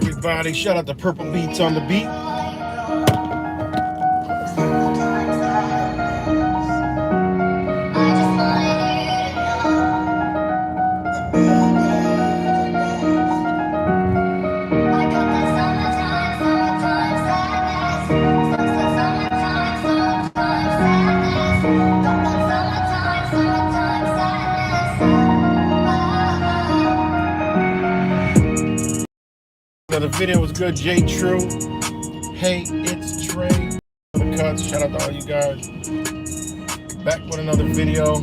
everybody. Shout out to Purple Beats on the beat. The video was good. J True. Hey, it's Trey. The cuts. Shout out to all you guys. Back with another video.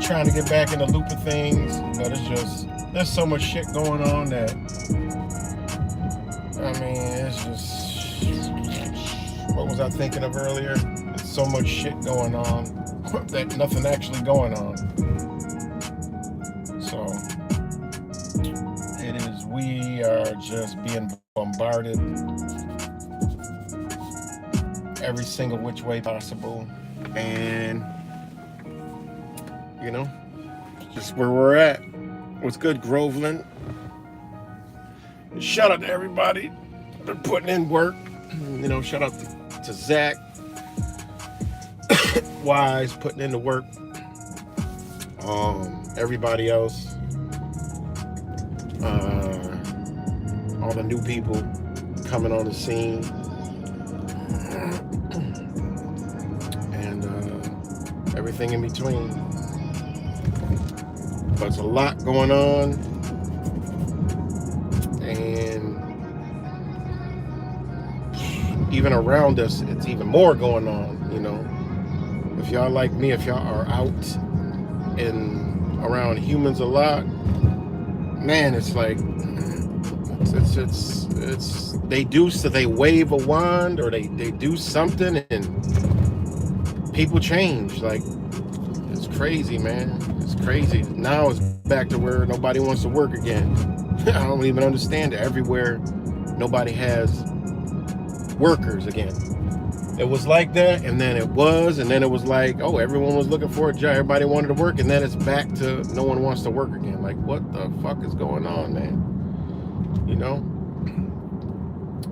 Trying to get back in the loop of things, but it's just there's so much shit going on that it's just what was I thinking of earlier? There's so much shit going on that nothing actually going on. So it is, we are just being bombarded every single which way possible, and just where we're at. What's good, Groveland? Shout out to everybody for putting in work. Shout out to Zach Wise putting in the work. Everybody else, all the new people coming on the scene, and everything in between. But it's a lot going on, and even around us, it's even more going on. If y'all like me, if y'all are out and around humans a lot, man, it's like it's they wave a wand, or they do something and people change. Like, it's crazy, man. It's crazy. Now it's back to where nobody wants to work again. I don't even understand it. Everywhere, nobody has workers again. It was like that, and then it was like, oh, everyone was looking for a job. Everybody wanted to work, and then it's back to no one wants to work again. Like, what the fuck is going on, man?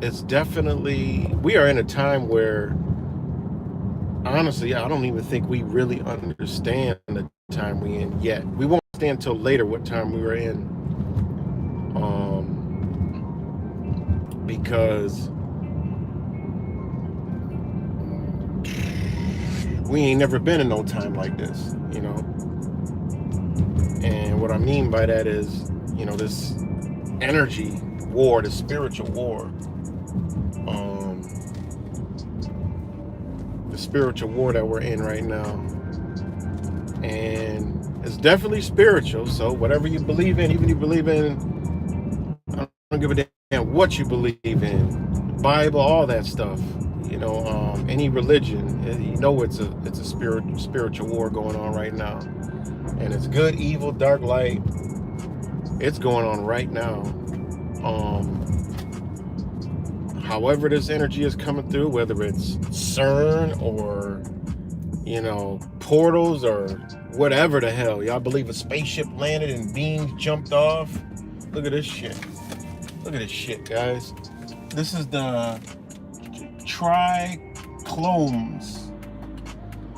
It's definitely, we are in a time where, honestly, I don't even think we really understand the time we're in yet. We won't understand until later what time we were in, because we ain't never been in no time like this, And what I mean by that is, this energy war, the spiritual war, the spiritual war that we're in right now. And it's definitely spiritual. So whatever you believe in, even if you believe in, I don't give a damn what you believe in, the Bible, all that stuff. Any religion, it's a spiritual war going on right now, and it's good, evil, dark, light. It's going on right now. However this energy is coming through, whether it's CERN or portals or whatever the hell. Y'all believe a spaceship landed and beams jumped off? Look at this shit. Look at this shit, guys. This is the Trichomes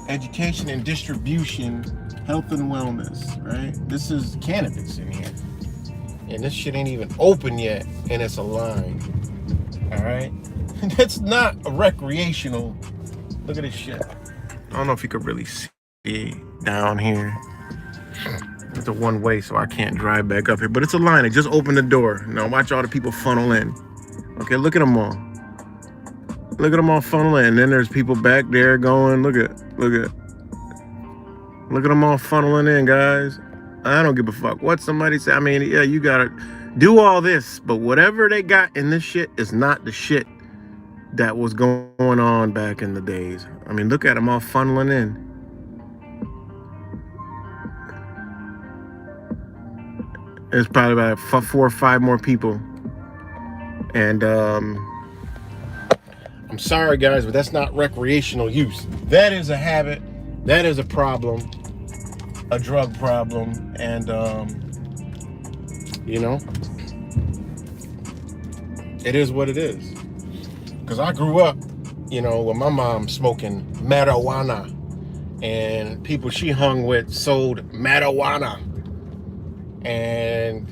Education and Distribution Health and Wellness, right? This is cannabis in here, and this shit ain't even open yet, and it's a line. All right, that's not a recreational. Look at this shit. I don't know if you could really see down here. It's a one way, so I can't drive back up here, but it's a line. It just opened the door. Now watch all the people funnel in. Okay, look at them all. Look at them all funneling, and then there's people back there going, look at them all funneling in, guys. I don't give a fuck what somebody say. Yeah, you gotta do all this, but whatever they got in this shit is not the shit that was going on back in the days. Look at them all funneling in. There's probably about 4 or 5 more people, and I'm sorry, guys, but that's not recreational use. That is a habit. That is a problem, a drug problem, and You know, it is what it is. Because I grew up, with my mom smoking marijuana, and people she hung with sold marijuana, and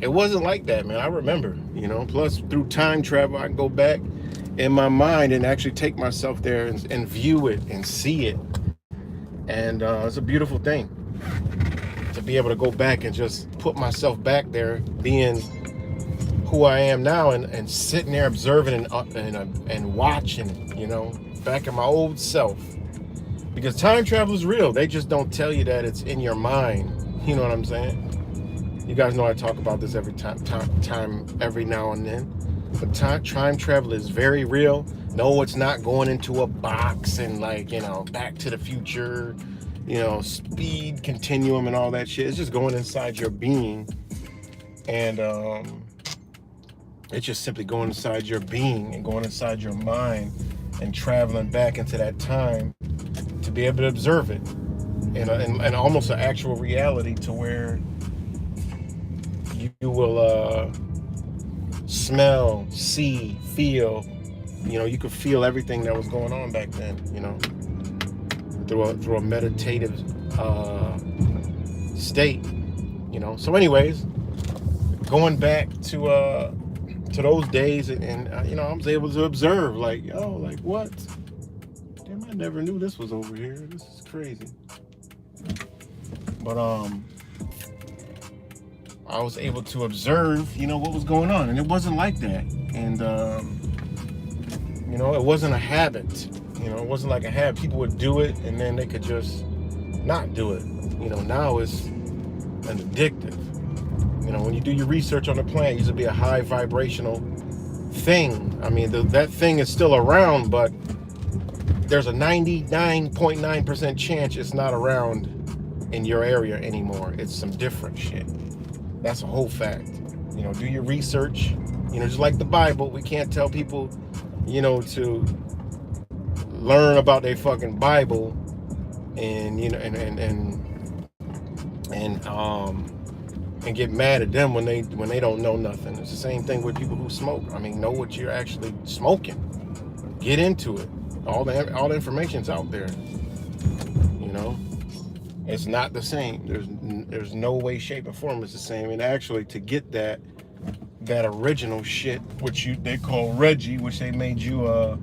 it wasn't like that, man. I remember, plus through time travel, I can go back in my mind and actually take myself there and view it and see it. And it's a beautiful thing to be able to go back and just put myself back there, being who I am now, and sitting there observing and watching, back in my old self. Because time travel is real. They just don't tell you that it's in your mind. You know what I'm saying? You guys know I talk about this every every now and then. But time travel is very real. No, it's not going into a box and Back to the Future, speed continuum and all that shit. It's just going inside your being, and it's just simply going inside your being and going inside your mind and traveling back into that time to be able to observe it, and almost an actual reality to where you will smell, see, feel. You could feel everything that was going on back then. Through a meditative state. So, anyways, going back to those days, and I was able to observe, what? Damn, I never knew this was over here. This is crazy. But I was able to observe, what was going on, and it wasn't like that. And it wasn't a habit. It wasn't like a habit. People would do it, and then they could just not do it. Now it's an addictive. When you do your research on the plant, it used to be a high vibrational thing. I mean, that thing is still around, but there's a 99.9% chance it's not around in your area anymore. It's some different shit. That's a whole fact. Do your research. Just like the Bible, we can't tell people, to learn about their fucking Bible and and get mad at them when they don't know nothing. It's the same thing with people who smoke. I mean, know what you're actually smoking. Get into it. All the information's out there. It's not the same. There's no way, shape, or form it's the same. And actually, to get that original shit, which they call Reggie, which they made you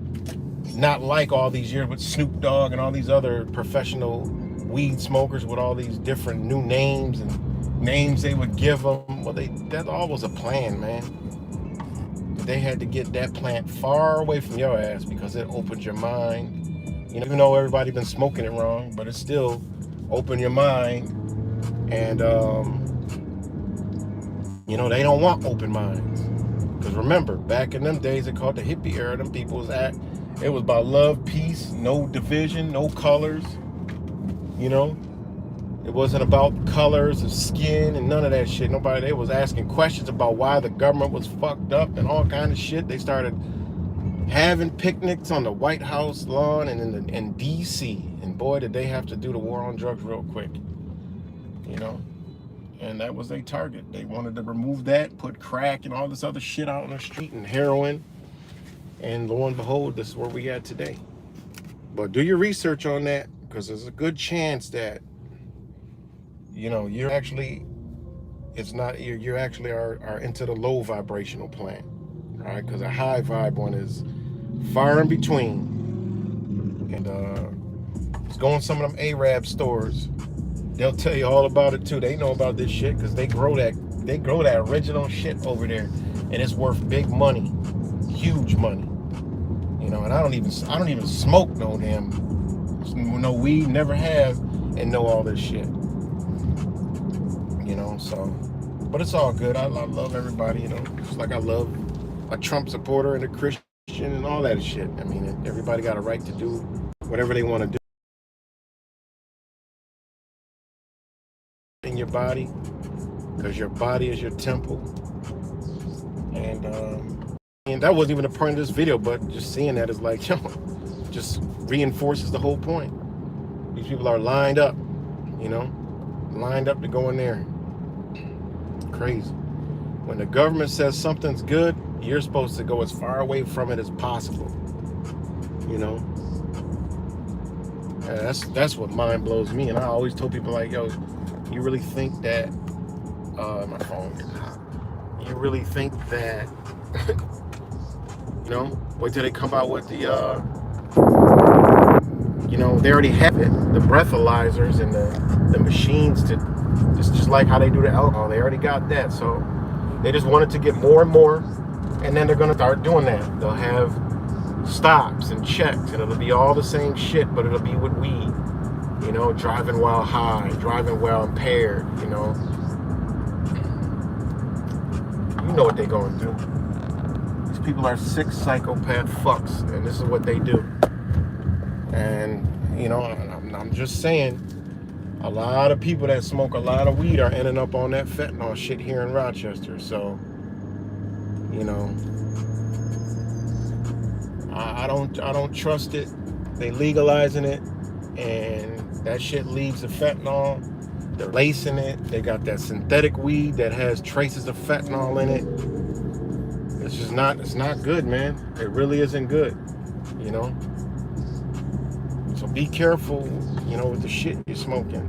not like all these years with Snoop Dogg and all these other professional weed smokers with all these different new names and names they would give them. Well, that all was a plan, man. They had to get that plant far away from your ass because it opened your mind. Even though everybody been smoking it wrong, but it still opened your mind. And they don't want open minds. Because remember, back in them days, they called the hippie era. Them people was it was about love, peace, no division, no colors. It wasn't about colors of skin and none of that shit. They was asking questions about why the government was fucked up and all kind of shit. They started having picnics on the White House lawn and in D.C. And boy, did they have to do the war on drugs real quick. And that was their target. They wanted to remove that, put crack and all this other shit out on the street and heroin. And lo and behold, this is where we at today. But do your research on that, because there's a good chance that you're actually are into the low vibrational plant, right? Because a high vibe one is far in between. And just go in some of them Arab stores. They'll tell you all about it too. They know about this shit because they grow that original shit over there, and it's worth big money, huge money. And I don't even smoke no weed, never have, and know all this shit. So, but it's all good. I love everybody, just like I love a Trump supporter and a Christian and all that shit. I mean, everybody got a right to do whatever they want to do in your body, because your body is your temple. And that wasn't even a point of this video, but just seeing that is just reinforces the whole point. These people are lined up, lined up to go in there. crazy. When the government says something's good, you're supposed to go as far away from it as possible. You know? And that's what mind blows me. And I always told people like, yo, you really think that my phone is hot. You really think that you know, wait till they come out with the you know, they already have it, the breathalyzers and the machines to just like how they do the alcohol. They already got that. So they just wanted to get more and more, and then they're gonna start doing that. They'll have stops and checks, and it'll be all the same shit, but it'll be with weed. You know, driving while high, driving while impaired. You know what they're going through. These people are sick psychopath fucks, and this is what they do. And you know, I'm just saying, a lot of people that smoke a lot of weed are ending up on that fentanyl shit here in Rochester. So, you know, I don't trust it. They legalizing it, and that shit leaves the fentanyl. They're lacing it. They got that synthetic weed that has traces of fentanyl in it. It's just not. It's not good, man. It really isn't good. You know. So be careful, you know, with the shit you're smoking.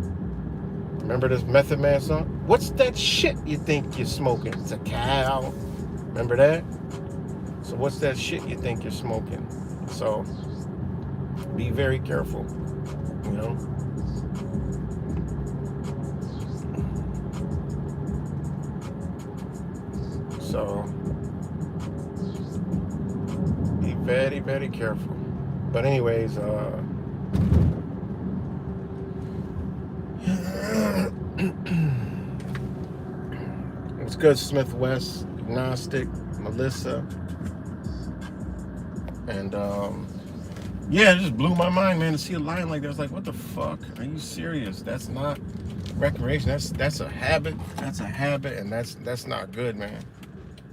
Remember this Method Man song? What's that shit you think you're smoking? It's a cow. Remember that? So what's that shit you think you're smoking? So be very careful, you know? So be very, very careful. But anyways, what's good, Smith West, Agnostic, Melissa, and yeah, it just blew my mind, man, to see a line like that. I was like, what the fuck? Are you serious? That's not recreation. That's a habit. That's a habit, and that's not good, man.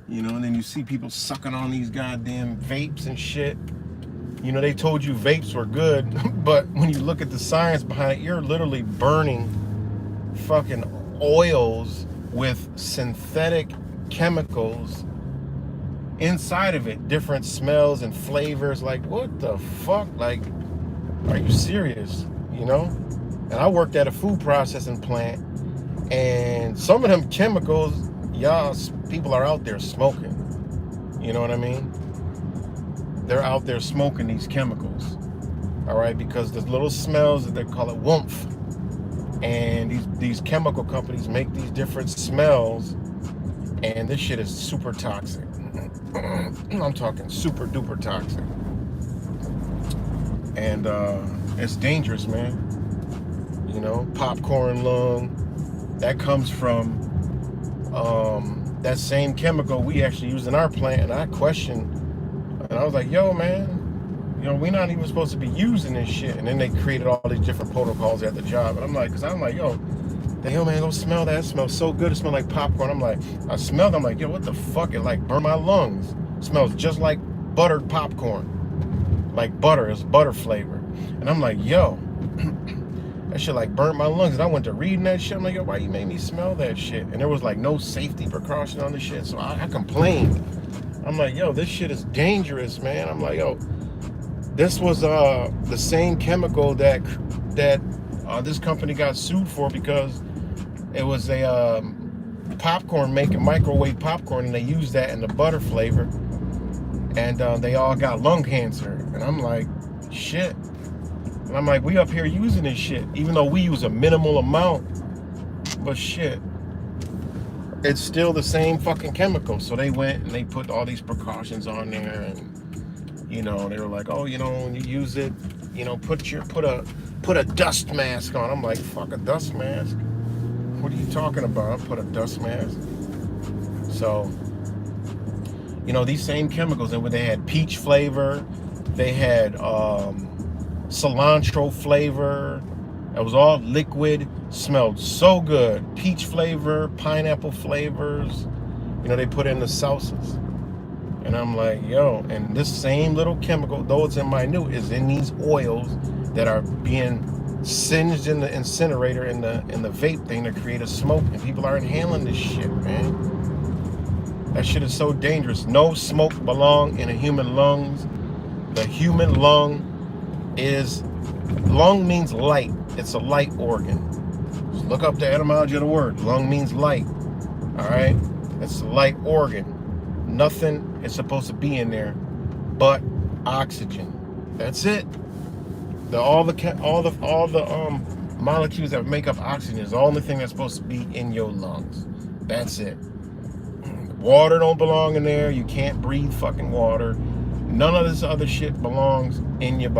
You know, and then you see people sucking on these goddamn vapes and shit. You know, they told you vapes were good, but when you look at the science behind it, you're literally burning fucking oils with synthetic chemicals inside of it, different smells and flavors. Like, what the fuck? Like, are you serious? You know? And I worked at a food processing plant, and some of them chemicals, y'all, people are out there smoking. You know what I mean? They're out there smoking these chemicals, all right? Because the little smells, they call it woomph, and these chemical companies make these different smells, and this shit is super toxic. I'm talking super duper toxic, and it's dangerous, man. You know, popcorn lung, that comes from that same chemical we actually use in our plant. And I questioned, and I was like, yo, man, you know, we're not even supposed to be using this shit. And then they created all these different protocols at the job. And I'm like, yo, the hell, man, go smell that. It smells so good. It smells like popcorn. I'm like, I smelled it. I'm like, yo, what the fuck? It like burned my lungs. It smells just like buttered popcorn. Like butter. It's butter flavor. And I'm like, yo, that shit like burnt my lungs. And I went to reading that shit. I'm like, yo, why you made me smell that shit? And there was like no safety precaution on the shit. So I complained. I'm like, yo, this shit is dangerous, man. I'm like, yo, this was the same chemical that this company got sued for, because it was a popcorn making microwave popcorn, and they used that in the butter flavor, and they all got lung cancer. And I'm like, shit. And I'm like, we up here using this shit, even though we use a minimal amount, but shit, it's still the same fucking chemical. So they went and they put all these precautions on there, and you know, they were like, oh, you know, when you use it, you know, put a dust mask on. I'm like, fuck a dust mask? What are you talking about? Put a dust mask? So, you know, these same chemicals, and when they had peach flavor, they had cilantro flavor. It was all liquid, smelled so good. Peach flavor, pineapple flavors, you know, they put in the salsas. And I'm like, yo, and this same little chemical, though it's in minute, is in these oils that are being singed in the incinerator in the vape thing to create a smoke, and people are inhaling this shit, man. That shit is so dangerous. No smoke belong in a human lungs. The human lung means light. It's a light organ. Just look up the etymology of the word. Lung means light. All right? It's a light organ. Nothing is supposed to be in there but oxygen. That's it. All the molecules that make up oxygen is the only thing that's supposed to be in your lungs. That's it. Water don't belong in there. You can't breathe fucking water. None of this other shit belongs in your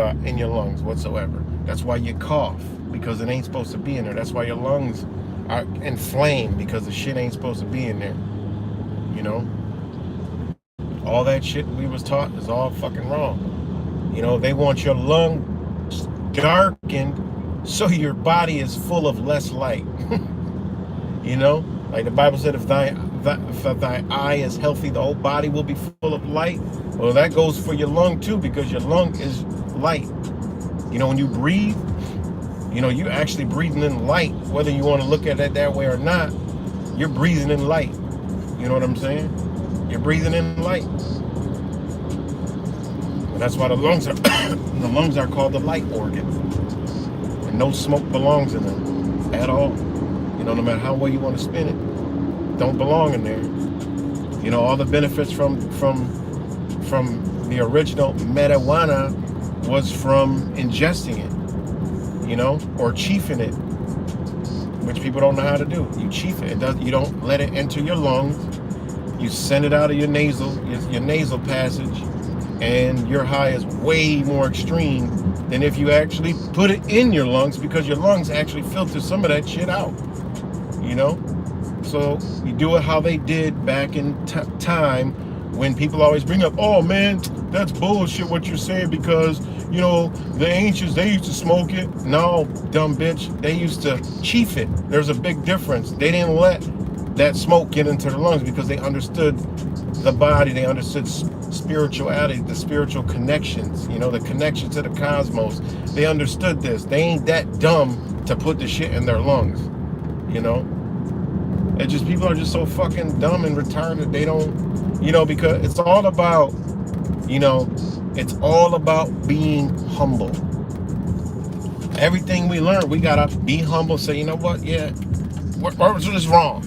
lungs whatsoever. That's why you cough, because it ain't supposed to be in there. That's why your lungs are inflamed, because the shit ain't supposed to be in there. You know? All that shit we was taught is all fucking wrong. You know, they want your lungs darkened so your body is full of less light. You know? Like the Bible said, if thy eye is healthy, the whole body will be full of light. Well, that goes for your lung too, because your lung is light. You know, when you breathe, you know, you're actually breathing in light. Whether you want to look at it that way or not, you're breathing in light. You know what I'm saying? You're breathing in light. And that's why the lungs are called the light organ. And no smoke belongs in them at all. You know, no matter how well you want to spin it, don't belong in there. You know, all the benefits from the original marijuana was from ingesting it, you know, or chiefing it, which people don't know how to do. You chief it. You don't let it enter your lungs. You send it out of your nasal passage, and your high is way more extreme than if you actually put it in your lungs, because your lungs actually filter some of that shit out. You know, so you do it how they did back in time, when people always bring up, oh man, that's bullshit what you're saying, because, you know, the ancients, they used to smoke it. No, dumb bitch, they used to chief it. There's a big difference. They didn't let that smoke get into their lungs, because they understood the body, they understood spirituality, the spiritual connections, you know, the connection to the cosmos. They understood this. They ain't that dumb to put the shit in their lungs, you know. It's just, people are just so fucking dumb and retarded. They don't, you know, because it's all about, you know, it's all about being humble. Everything we learn, we gotta be humble. Say, you know what? Yeah, what was wrong?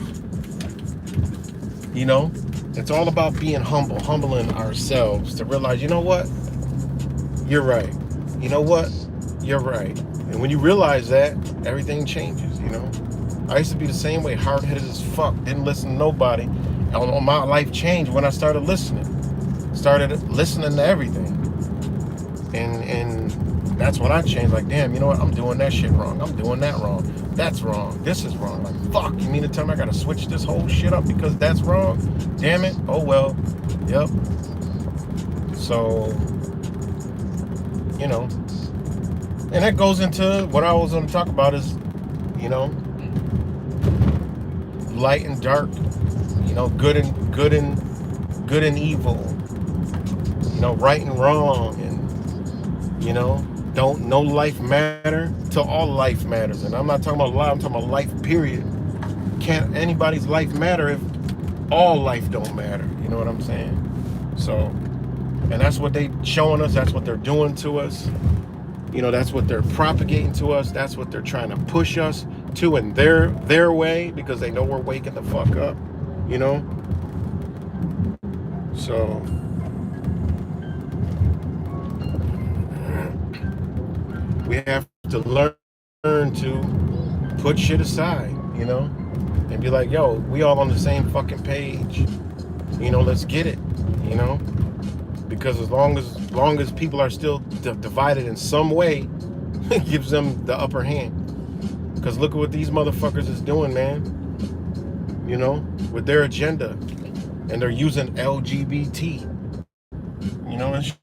You know, it's all about being humble, humbling ourselves to realize, you know what? You're right. You know what? You're right. And when you realize that, everything changes, you know. I used to be the same way, hard-headed as fuck, didn't listen to nobody. And my life changed when I started listening to everything. And that's when I changed. Like, damn, you know what? I'm doing that shit wrong. I'm doing that wrong. That's wrong. This is wrong. Like, fuck, you mean to tell me I gotta switch this whole shit up because that's wrong? Damn it. Oh, well. Yep. So, you know. And that goes into what I was going to talk about is, you know, light and dark, you know, good and evil, you know, right and wrong, and, you know, don't no life matter till all life matters. And I'm not talking about life, I'm talking about life, period. Can't anybody's life matter if all life don't matter? You know what I'm saying? So, and that's what they showing us, that's what they're doing to us. You know, that's what they're propagating to us. That's what they're trying to push us to in their way, because they know we're waking the fuck up, you know? So, we have to learn to put shit aside, you know? And be like, yo, we all on the same fucking page. You know, let's get it, you know? Because as long as people are still divided in some way, it gives them the upper hand. Because look at what these motherfuckers is doing, man. You know, with their agenda. And they're using LGBT. You know, that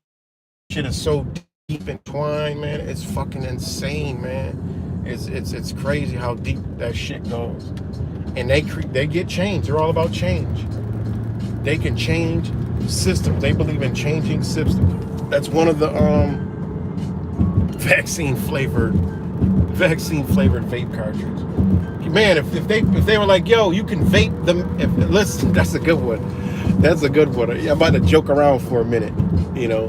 shit is so deep entwined, man. It's fucking insane, man. It's crazy how deep that shit goes. And they get change. They're all about change. They can change systems. They believe in changing systems. That's one of the vaccine flavored vaccine flavored vape cartridge. Man, if they were like, yo, you can vape them. Listen, that's a good one. That's a good one. I'm about to joke around for a minute. You know,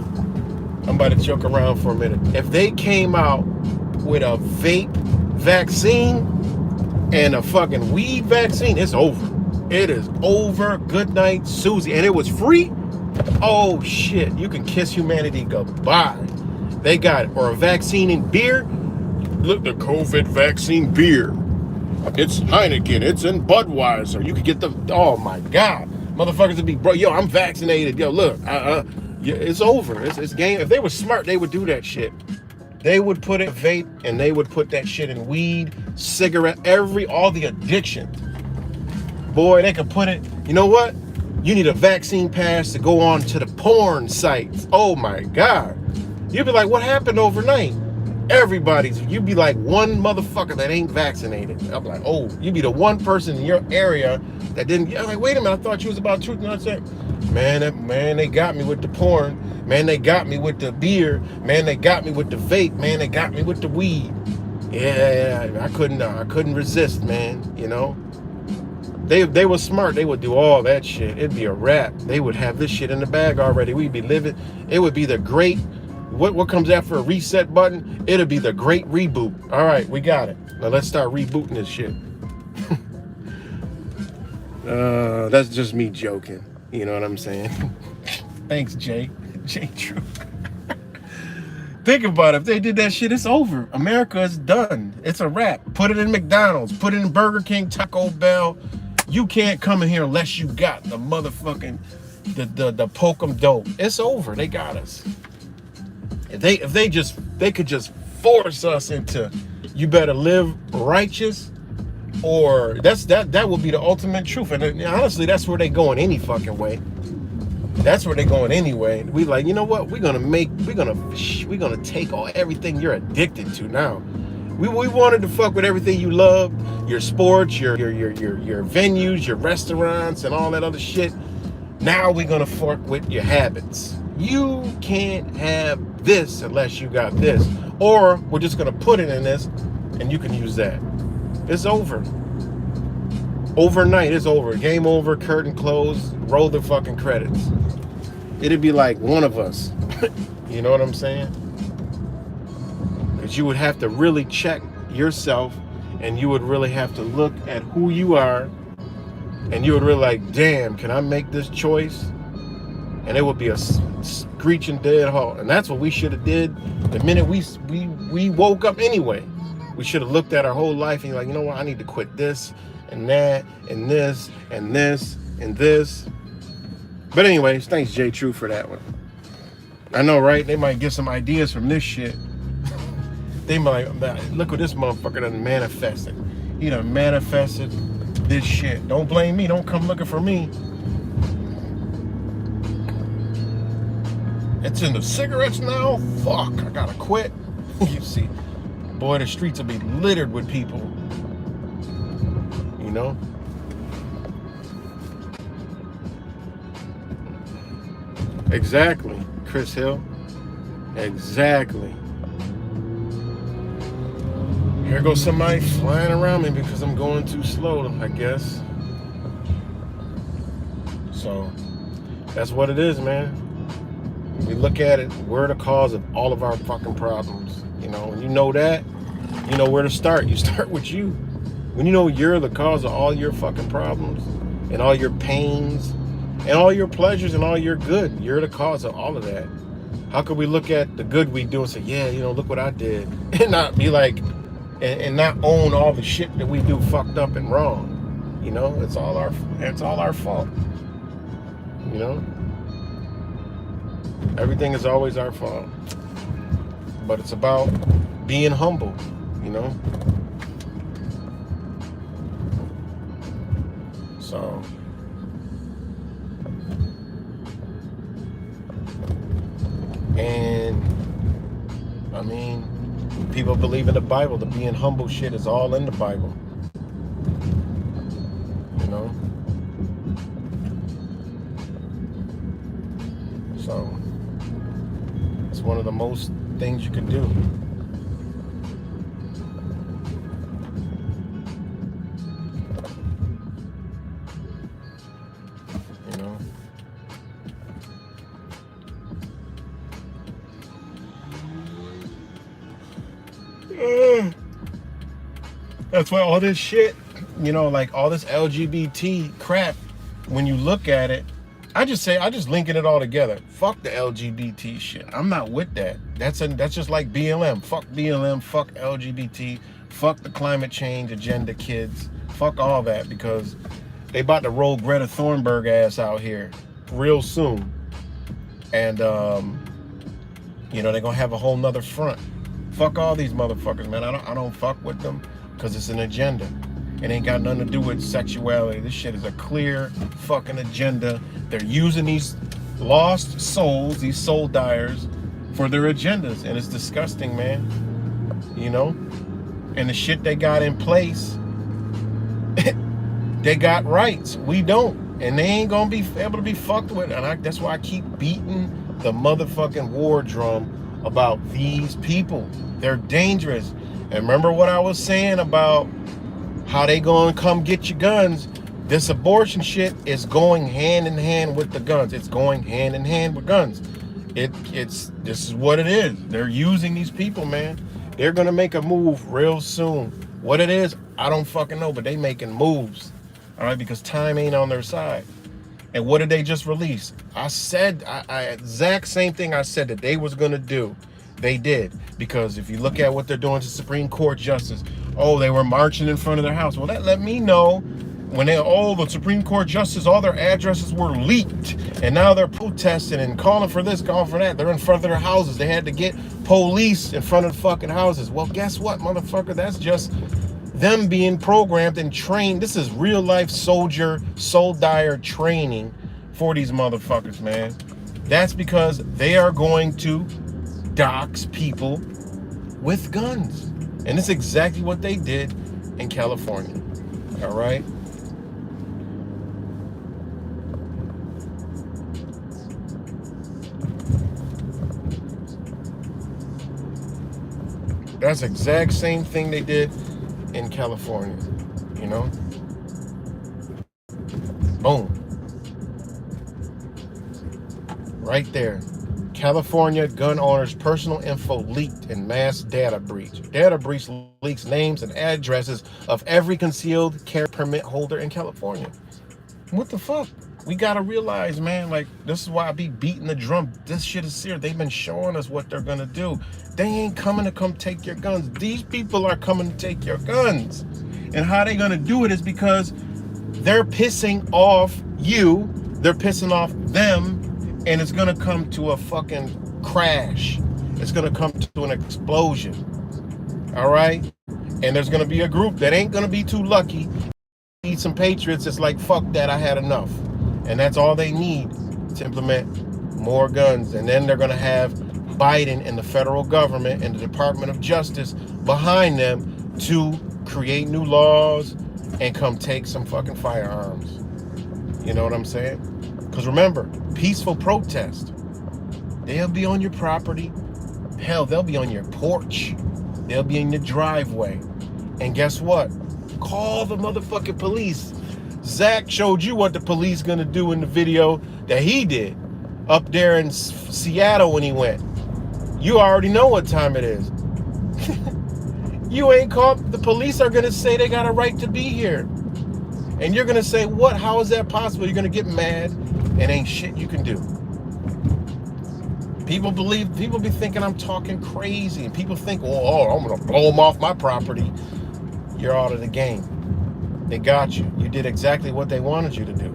I'm about to joke around for a minute. If they came out with a vape vaccine and a fucking weed vaccine, it's over. It is over. Good night, Susie. And it was free. Oh shit! You can kiss humanity goodbye. They got it. Or a vaccine in beer. Look, the COVID vaccine beer. It's Heineken. It's in Budweiser. You could get the. Oh my god, motherfuckers would be bro. Yo, I'm vaccinated. Yo, look. Yeah, it's over. It's game. If they were smart, they would do that shit. They would put it in vape, and they would put that shit in weed, cigarette, all the addiction. Boy, they could put it. You know what? You need a vaccine pass to go on to the porn sites. Oh my god. You'd be like, what happened overnight? You'd be like one motherfucker that ain't vaccinated. I'm like, oh, you'd be the one person in your area that didn't. I'm like, wait a minute, I thought you was about truth. And I said, man, they got me with the porn. Man, they got me with the beer. Man, they got me with the vape. Man, they got me with the weed. Yeah, I couldn't resist, man. You know, they were smart. They would do all that shit. It'd be a wrap. They would have this shit in the bag already. We'd be living. It would be the great. What comes after a reset button? It'll be the great reboot. All right, we got it. Now let's start rebooting this shit. That's just me joking. You know what I'm saying? Thanks, Jay True. Think about it. If they did that shit, it's over. America is done. It's a wrap. Put it in McDonald's. Put it in Burger King, Taco Bell. You can't come in here unless you got the motherfucking the Pokem dope. It's over. They got us. If they could just force us into, you better live righteous, or that would be the ultimate truth. And honestly, that's where they going any fucking way. That's where they going anyway. We like, you know what? We're gonna take everything you're addicted to now. We wanted to fuck with everything you love, your sports, your venues, your restaurants, and all that other shit. Now we're gonna fuck with your habits. You can't have this unless you got this, or we're just gonna put it in this and you can use that. It's over. Overnight, it's over. Game over, curtain closed, roll the fucking credits. It'd be like one of us. You know what I'm saying? Because you would have to really check yourself, and you would really have to look at who you are, and you would really like, damn, can I make this choice? And it would be a screeching dead halt. And that's what we should have did the minute we woke up anyway. We should have looked at our whole life and you're like, you know what, I need to quit this and that and this and this and this. But anyways, thanks Jay True for that one. I know, right? They might get some ideas from this shit. They might, look what this motherfucker done manifested. He done manifested this shit. Don't blame me. Don't come looking for me. It's in the cigarettes now? Fuck, I gotta quit. You see, boy, the streets will be littered with people. You know? Exactly, Chris Hill. Exactly. Here goes somebody flying around me because I'm going too slow, I guess. So, that's what it is, man. We look at it, we're the cause of all of our fucking problems. You know, when you know that, you know where to start. You start with you. When you know you're the cause of all your fucking problems and all your pains and all your pleasures and all your good, you're the cause of all of that. How could we look at the good we do and say, yeah, you know, look what I did, and not be like, and not own all the shit that we do fucked up and wrong? You know, it's all our fault. You know? Everything is always our fault. But it's about being humble, you know? So, and I mean, people believe in the Bible. The being humble shit is all in the Bible. You know? So, it's one of the most things you can do. That's why all this shit, like all this LGBT crap, when you look at it, I just linking it all together. Fuck the LGBT shit. I'm not with that. That's just like BLM. Fuck BLM. Fuck LGBT. Fuck the climate change agenda, kids. Fuck all that, because they about to roll Greta Thunberg ass out here real soon, and they're gonna have a whole nother front. Fuck all these motherfuckers, man. I don't fuck with them, because it's an agenda. It ain't got nothing to do with sexuality. This shit is a clear fucking agenda. They're using these lost souls, these soul dyers, for their agendas. And it's disgusting, man. And the shit they got in place, they got rights. We don't. And they ain't gonna be able to be fucked with. And that's why I keep beating the motherfucking war drum about these people. They're dangerous. And remember what I was saying about how they gonna come get your guns? This abortion shit is going hand in hand with the guns. It's going hand in hand with guns. This is what it is. They're using these people, man. They're gonna make a move real soon. What it is, I don't fucking know, but they making moves. All right, because time ain't on their side. And what did they just release? I said, exact same thing I said that they was gonna do. They did. Because if you look at what they're doing to Supreme Court justice, they were marching in front of their house. Well, that let me know when the Supreme Court justice, all their addresses were leaked, and now they're protesting and calling for this, calling for that. They're in front of their houses. They had to get police in front of fucking houses. Well, guess what, motherfucker? That's just them being programmed and trained. This is real life soldier, soul dyer training for these motherfuckers, man. That's because they are going to dox people with guns. And it's exactly what they did in California. All right? That's the exact same thing they did in California. Boom. Right there. California gun owners' personal info leaked in mass data breach. Data breach leaks names and addresses of every concealed carry permit holder in California. What the fuck? We gotta realize, man, like, this is why I be beating the drum. This shit is serious. They've been showing us what they're gonna do. They ain't coming to come take your guns. These people are coming to take your guns. And how they gonna do it is because they're pissing off you, they're pissing off them, and it's gonna come to a fucking crash. It's gonna come to an explosion. All right? And there's gonna be a group that ain't gonna be too lucky. Need some patriots. It's like, fuck that, I had enough. And that's all they need to implement more guns. And then they're gonna have Biden and the federal government and the Department of Justice behind them to create new laws and come take some fucking firearms. You know what I'm saying? Because remember, peaceful protest. They'll be on your property. Hell, they'll be on your porch. They'll be in your driveway. And guess what? Call the motherfucking police. Zach showed you what the police gonna do in the video that he did up there in Seattle when he went. You already know what time it is. You ain't called. The police are gonna say they got a right to be here. And you're gonna say, what? How is that possible? You're gonna get mad and ain't shit you can do. People be thinking I'm talking crazy, and people think, I'm gonna blow them off my property. You're out of the game. They got you. You did exactly what they wanted you to do.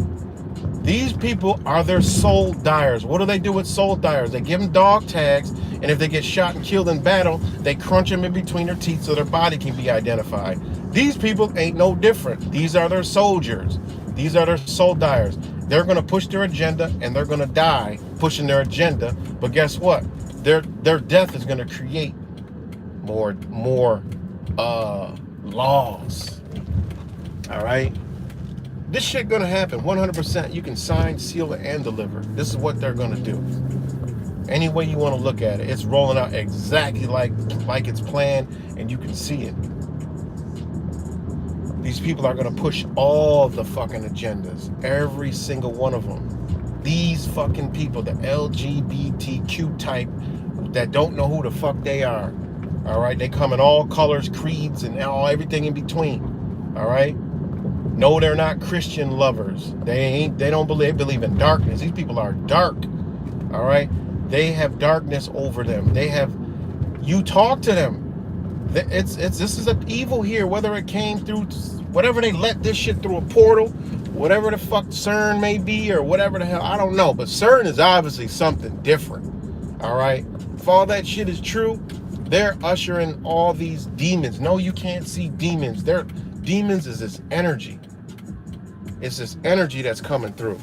These people are their soul dyers. What do they do with soul dyers? They give them dog tags, and if they get shot and killed in battle, they crunch them in between their teeth so their body can be identified. These people ain't no different. These are their soldiers. These are their soul dyers. They're going to push their agenda, and they're going to die pushing their agenda. But guess what? Their death is going to create more laws. All right? This shit going to happen 100%. You can sign, seal it, and deliver. This is what they're going to do. Any way you want to look at it, it's rolling out exactly like it's planned, and you can see it. These people are going to push all the fucking agendas. Every single one of them. These fucking people, the LGBTQ type that don't know who the fuck they are. All right, they come in all colors, creeds, and everything in between. All right. No, they're not Christian lovers. They don't believe in darkness. These people are dark. All right. They have darkness over them. You talk to them. This is an evil here, whether it came through whatever they let this shit through a portal, whatever the fuck CERN may be, or whatever the hell, I don't know. But CERN is obviously something different. All right. If all that shit is true, they're ushering all these demons. No, you can't see demons. Demons is this energy. It's this energy that's coming through.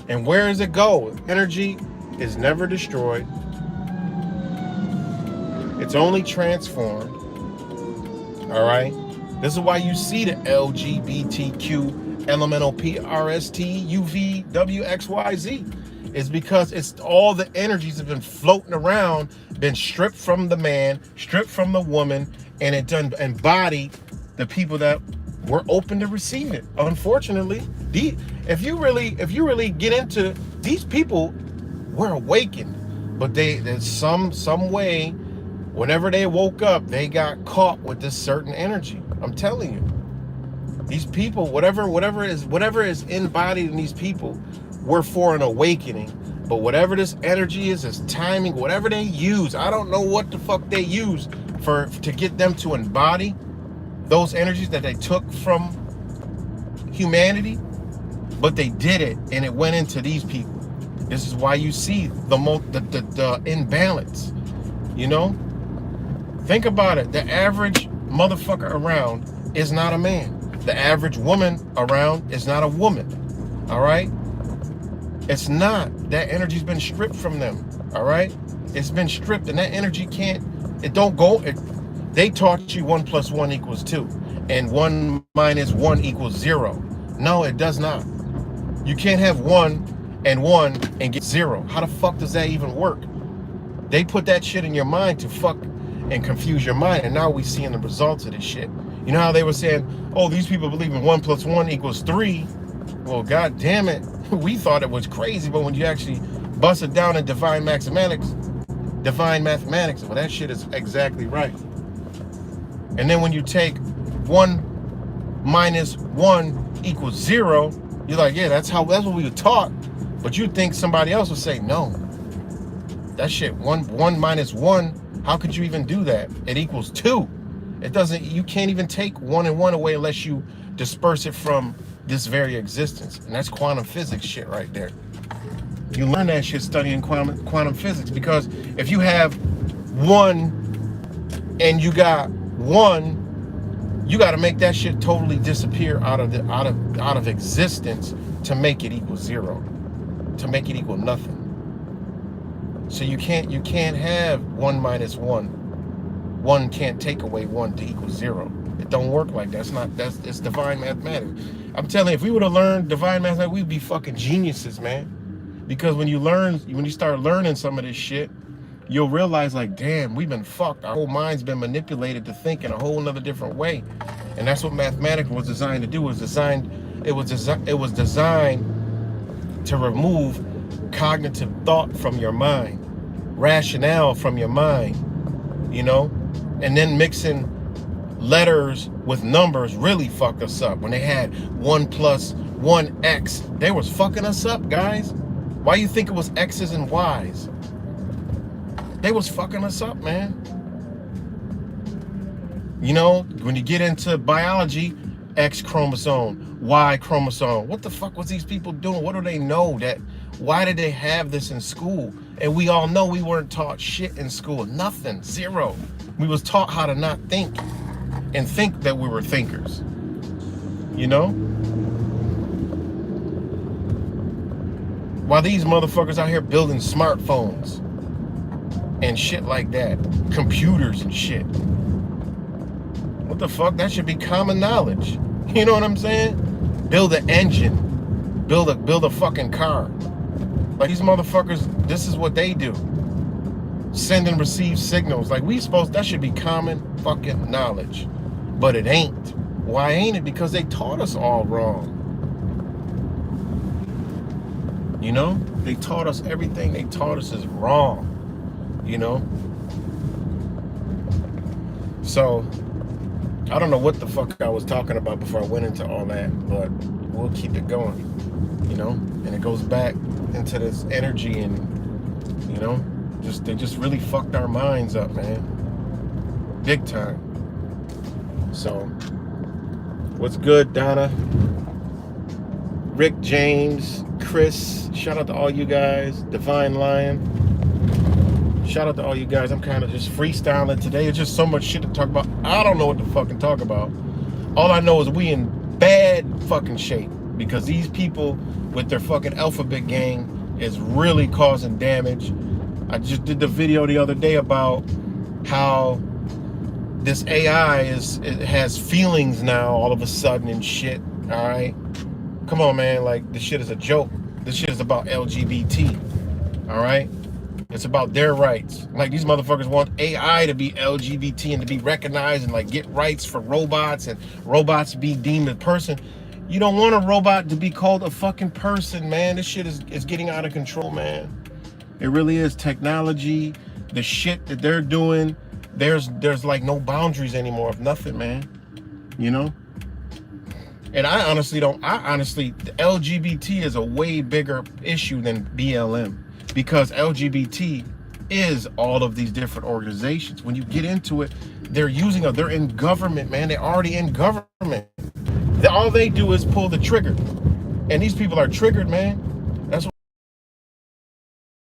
And where does it go? Energy is never destroyed. It's only transformed. All right? This is why you see the LGBTQ, elemental PRST, UV, WXYZ. Is because it's all the energies have been floating around, been stripped from the man, stripped from the woman, and it done embodied the people that were open to receive it. Unfortunately, if you really get into these people, were awakened, but there's some way, whenever they woke up, they got caught with this certain energy. I'm telling you, these people, whatever is embodied in these people, were for an awakening. But whatever this energy is, this timing, whatever they use, I don't know what the fuck they use to get them to embody those energies that they took from humanity, but they did it, and it went into these people. This is why you see the imbalance. You know, think about it. The average motherfucker around is not a man. The average woman around is not a woman. All right. It's not. That energy's been stripped from them. All right. It's been stripped, and that energy they taught you 1 + 1 = 2, and 1 - 1 = 0. No, it does not. You can't have 1 and 1 and get 0. How the fuck does that even work? They put that shit in your mind to fuck and confuse your mind, and now we seeing the results of this shit. You know how they were saying, oh, these people believe in 1 + 1 = 3. Well, god damn it, we thought it was crazy, but when you actually bust it down in divine mathematics, well, that shit is exactly right. And then when you take 1 - 1 = 0, you're like, yeah, that's what we were taught. But you think somebody else would say, no, that shit, 1 - 1, how could you even do that? It equals 2. It doesn't, you can't even take 1 and 1 away unless you disperse it from this very existence. And that's quantum physics shit right there. You learn that shit studying quantum physics, because if you have 1 and you got 1, you got to make that shit totally disappear out of existence to make it equal 0, to make it equal nothing. So you can't have 1 - 1. 1 can't take away 1 to equal 0. It don't work like that. It's divine mathematics. I'm telling you, if we would have learned divine mathematics, we'd be fucking geniuses, man. Because when you start learning some of this shit, you'll realize, like, damn, we've been fucked. Our whole mind's been manipulated to think in a whole nother different way. And that's what mathematics was designed to do. It was designed to remove cognitive thought from your mind, rationale from your mind, you know? And then mixing letters with numbers really fucked us up. When they had 1 + 1x, they was fucking us up, guys. Why you think it was X's and Y's? They was fucking us up, man. You know, when you get into biology, X chromosome, Y chromosome. What the fuck was these people doing? What do they know? Why did they have this in school? And we all know we weren't taught shit in school. Nothing. 0. We was taught how to not think and think that we were thinkers. You know? While these motherfuckers out here building smartphones and shit like that, computers and shit. What the fuck? That should be common knowledge. You know what I'm saying? Build an engine. Build a fucking car. Like, these motherfuckers, this is what they do. Send and receive signals. Like, that should be common fucking knowledge. But it ain't. Why ain't it? Because they taught us all wrong. You know? They taught us everything they taught us is wrong. You know? So I don't know what the fuck I was talking about before I went into all that, but we'll keep it going, and it goes back into this energy, and they just really fucked our minds up, man, big time. So what's good, Donna, Rick James, Chris, shout out to all you guys, Divine Lion, shout out to all you guys. I'm kind of just freestyling today. It's just so much shit to talk about. I don't know what to fucking talk about. All I know is we in bad fucking shape because these people with their fucking alphabet gang is really causing damage. I just did the video the other day about how this AI it has feelings now all of a sudden and shit. All right, come on, man. Like, this shit is a joke. This shit is about LGBT. All right, it's about their rights. Like, these motherfuckers want AI to be LGBT and to be recognized and like get rights for robots and robots to be deemed a person. You don't want a robot to be called a fucking person, man. This shit is getting out of control, man. It really is. Technology, the shit that they're doing, there's like no boundaries anymore of nothing, man. And I honestly, the LGBT is a way bigger issue than BLM, because LGBT is all of these different organizations. When you get into it, they're in government, man. They're already in government. All they do is pull the trigger. And these people are triggered, man. That's what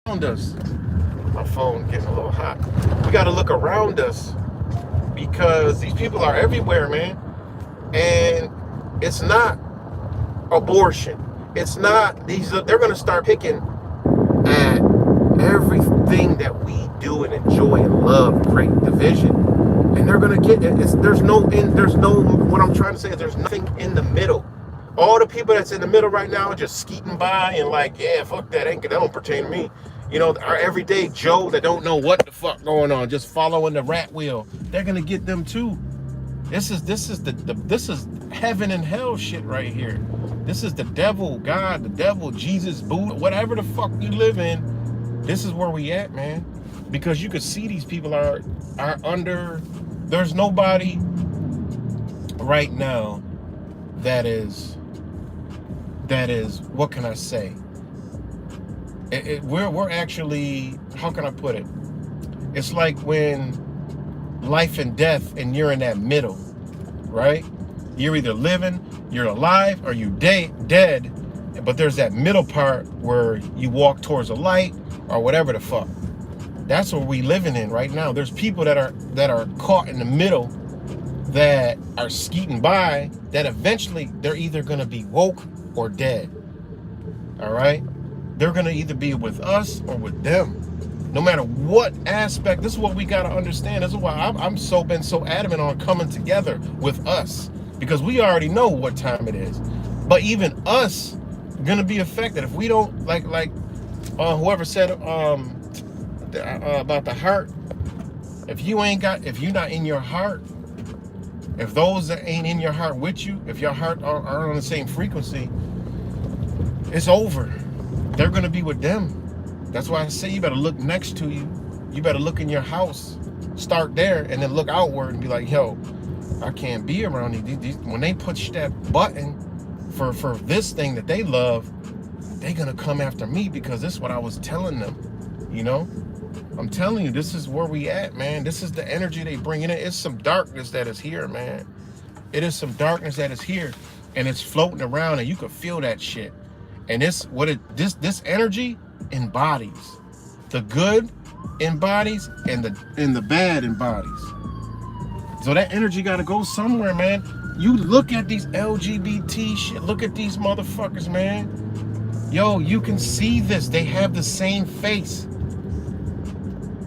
around us. My phone getting a little hot. We got to look around us because these people are everywhere, man. And it's not abortion. It's not they're going to start picking at everything that we do and enjoy and love, create division. And they're going to get it. What I'm trying to say is there's nothing in the middle. All the people that's in the middle right now are just skeeting by and like, yeah, fuck that, that don't pertain to me. Our everyday Joe that don't know what the fuck going on, just following the rat wheel. They're gonna get them too. This is heaven and hell shit right here. This is the devil, God, the devil, Jesus, Buddha, whatever the fuck you live in. This is where we at, man. Because you could see these people are under. There's nobody right now that is. What can I say? We're actually, how can I put it? It's like when life and death and you're in that middle, right? You're either living, you're alive, or you dead, but there's that middle part where you walk towards a light or whatever the fuck. That's what we living in right now. There's people that are caught in the middle that are skeeting by, that eventually they're either gonna be woke or dead. All right? They're gonna either be with us or with them. No matter what aspect, this is what we gotta understand. This is why I'm been so adamant on coming together with us, because we already know what time it is. But even us gonna be affected if we don't like whoever said about the heart. If you're not in your heart, if those that ain't in your heart with you, if your heart are on the same frequency, it's over. They're gonna be with them. That's why I say you better look next to you. You better look in your house. Start there and then look outward and be like, yo, I can't be around these. When they push that button for this thing that they love, they're gonna come after me because this is what I was telling them. I'm telling you, this is where we at, man. This is the energy they bring in. It's some darkness that is here, man. It is some darkness that is here, and it's floating around, and you can feel that shit. And this energy embodies the good, embodies, and the bad embodies. So that energy got to go somewhere, man. You look at these LGBT shit. Look at these motherfuckers, man. Yo, you can see this. They have the same face.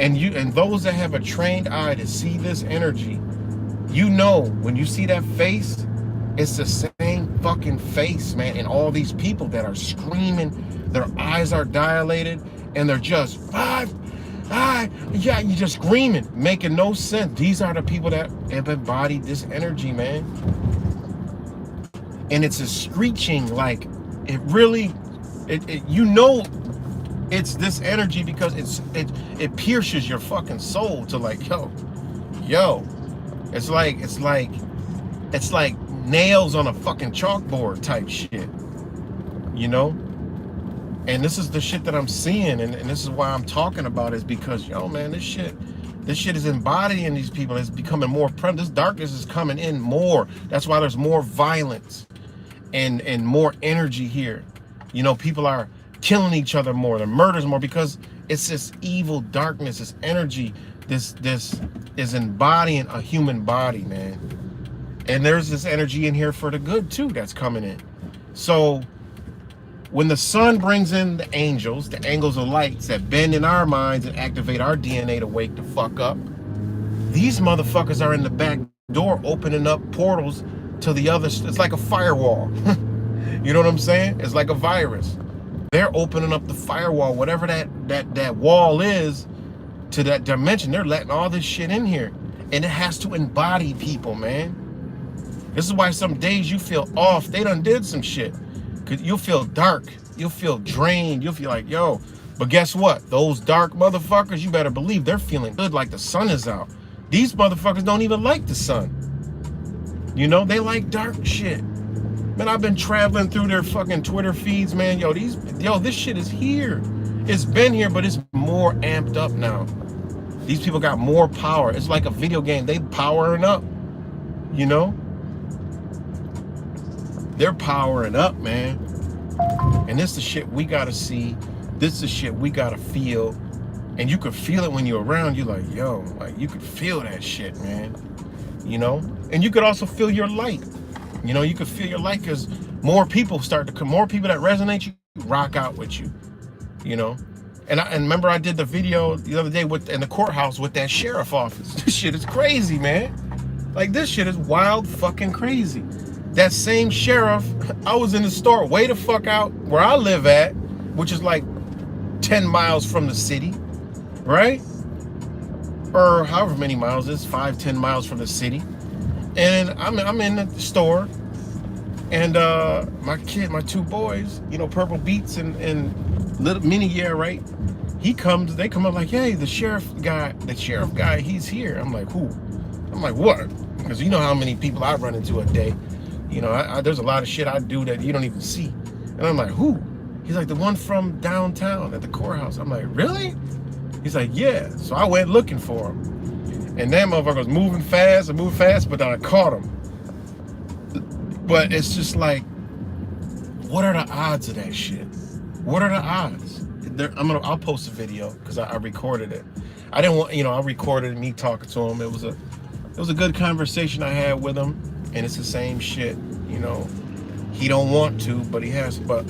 And those that have a trained eye to see this energy, when you see that face, it's the same fucking face, man. And all these people that are screaming, their eyes are dilated, and they're just, you're just screaming, making no sense. These are the people that have embodied this energy, man. And it's a screeching, like, it really, it's this energy because it pierces your fucking soul to like, yo, It's like nails on a fucking chalkboard type shit, you know? And this is the shit that I'm seeing, and this is why I'm talking about it, is because, yo, man, this shit is embodying these people. It's becoming more prevalent. This darkness is coming in more. That's why there's more violence and more energy here. You know, people are killing each other more, the murders more, because it's this evil darkness, this energy, this is embodying a human body, man. And there's this energy in here for the good too that's coming in. So when the sun brings in the angels of lights that bend in our minds and activate our DNA to wake the fuck up, these motherfuckers are in the back door opening up portals to the other. It's like a firewall. You know what I'm saying? It's like a virus. They're opening up the firewall, whatever that wall is, to that dimension. They're letting all this shit in here. And it has to embody people, man. This is why some days you feel off. They done did some shit. Cause you'll feel dark. You'll feel drained. You'll feel like, yo. But guess what? Those dark motherfuckers, you better believe they're feeling good, like the sun is out. These motherfuckers don't even like the sun. You know, they like dark shit. Man, I've been traveling through their fucking Twitter feeds, man. Yo, this shit is here. It's been here, but it's more amped up now. These people got more power. It's like a video game. They powering up, you know? They're powering up, man. And this is the shit we gotta see. This is the shit we gotta feel. And you could feel it when you're around. You're like, yo, like, you could feel that shit, man. You know? And you could also feel your light. You know, you could feel your light because more people more people that resonate you rock out with you. You know? And remember I did the video the other day in the courthouse with that sheriff office. This shit is crazy, man. Like, this shit is wild fucking crazy. That same sheriff, I was in the store way the fuck out where I live at, which is like 10 miles from the city, right? Or however many miles, it's 5-10 miles from the city. And I'm in the store, and my two boys, you know, Purple Beats and Little Mini, yeah, right? They come up like, hey, the sheriff guy, he's here. I'm like, who? I'm like, what? Because you know how many people I run into a day. You know, there's a lot of shit I do that you don't even see. And I'm like, who? He's like, the one from downtown at the courthouse. I'm like, really? He's like, yeah. So I went looking for him. And that motherfucker was moving fast, but then I caught him. But it's just like, what are the odds of that shit? What are the odds? I'll post a video because I recorded it. I didn't want, you know, I recorded me talking to him. It was a good conversation I had with him, and it's the same shit, you know. He don't want to, but he has. But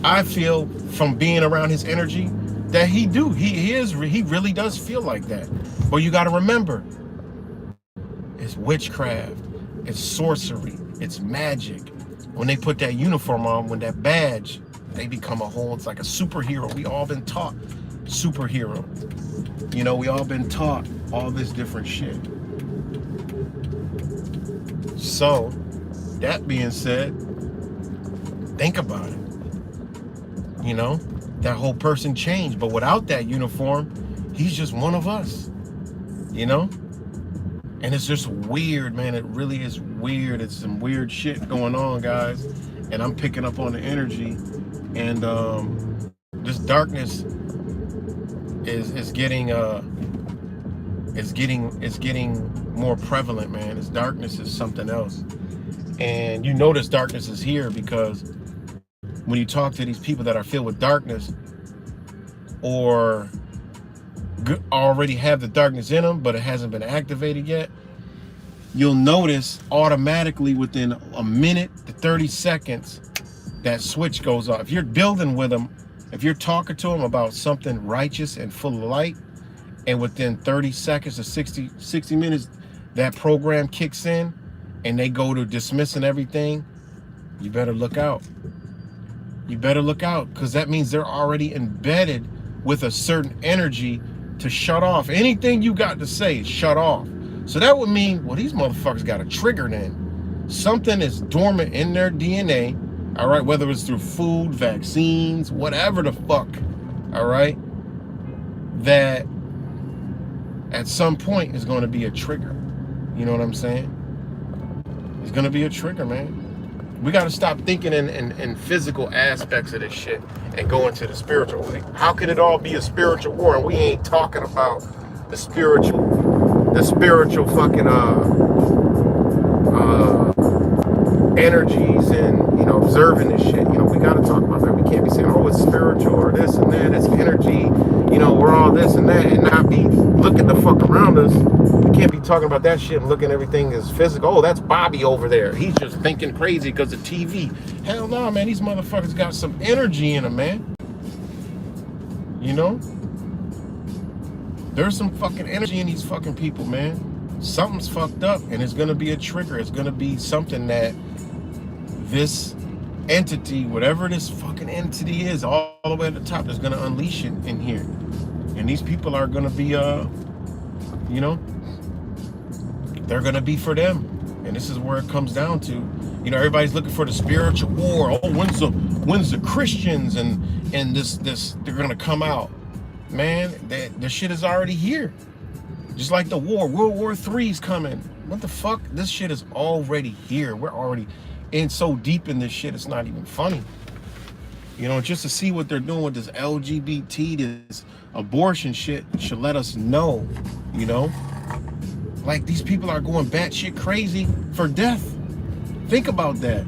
I feel from being around his energy that he really does feel like that. But you got to remember, it's witchcraft, it's sorcery, it's magic. When they put that uniform on, when that badge, they become it's like a superhero. We all been taught superhero. You know, we all been taught all this different shit. So, that being said, think about it. You know, that whole person changed, but without that uniform, he's just one of us. You know? And it's just weird, man. It really is weird. It's some weird shit going on, guys. And I'm picking up on the energy. And this darkness is getting more prevalent, man. This darkness is something else. And you know this darkness is here because when you talk to these people that are filled with darkness or already have the darkness in them, but it hasn't been activated yet, you'll notice automatically within a minute to 30 seconds, that switch goes off. If you're building with them, if you're talking to them about something righteous and full of light, and within 30 seconds to 60 minutes, that program kicks in and they go to dismissing everything, you better look out. You better look out, because that means they're already embedded with a certain energy to shut off. Anything you got to say is shut off. So that would mean, well, these motherfuckers got a trigger then. Something is dormant in their DNA, all right, whether it's through food, vaccines, whatever the fuck, all right, that at some point is going to be a trigger. You know what I'm saying? It's gonna be a trigger, man. We got to stop thinking in physical aspects of this shit and go into the spiritual way. How can it all be a spiritual war and we ain't talking about the spiritual fucking energies and, you know, observing this shit. You know, we got to talk about that. We can't be saying, oh, it's spiritual or this and that, it's energy, you know, we're all this and that, and not be looking the fuck around us. We can't be talking about that shit and looking at everything as physical. Oh, that's Bobby over there. He's just thinking crazy because of TV. Hell no, man. These motherfuckers got some energy in them, man. You know? There's some fucking energy in these fucking people, man. Something's fucked up, and it's gonna be a trigger. It's gonna be something that this entity, whatever this fucking entity is, all the way at the top, is gonna unleash it in here. And these people are gonna be, you know, they're gonna be for them. And this is where it comes down to. You know, everybody's looking for the spiritual war. Oh, when's the Christians and this they're gonna come out? Man, the shit is already here. Just like the war, World War III is coming. What the fuck? This shit is already here. We're already in so deep in this shit, it's not even funny. You know, just to see what they're doing with this LGBT, this abortion shit should let us know, you know? Like, these people are going batshit crazy for death. Think about that.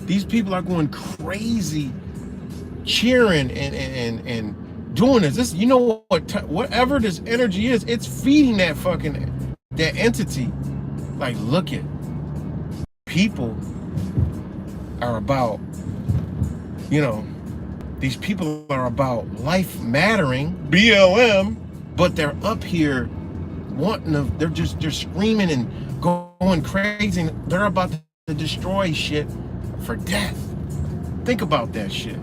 These people are going crazy, cheering and doing this. You know what? Whatever this energy is, it's feeding that entity. Like, look at people are about, you know, these people are about life mattering, BLM, but they're up here wanting to, they're screaming and going crazy. They're about to destroy shit for death. Think about that shit.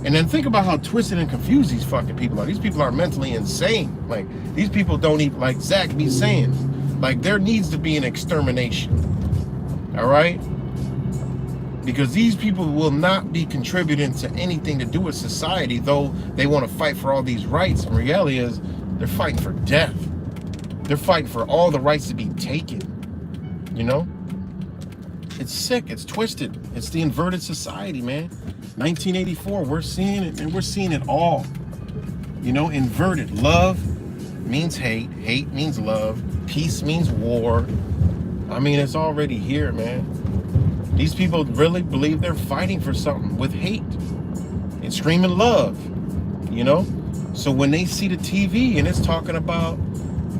And then think about how twisted and confused these fucking people are. These people are mentally insane. Like, these people don't even, like Zach be saying, like, there needs to be an extermination. All right? Because these people will not be contributing to anything to do with society, though they want to fight for all these rights. And reality is, they're fighting for death. They're fighting for all the rights to be taken. You know? It's sick. It's twisted. It's the inverted society, man. 1984, we're seeing it, and we're seeing it all. You know, inverted. Love means hate. Hate means love. Peace means war. I mean, it's already here, man. These people really believe they're fighting for something with hate and screaming love, you know? So when they see the TV and it's talking about,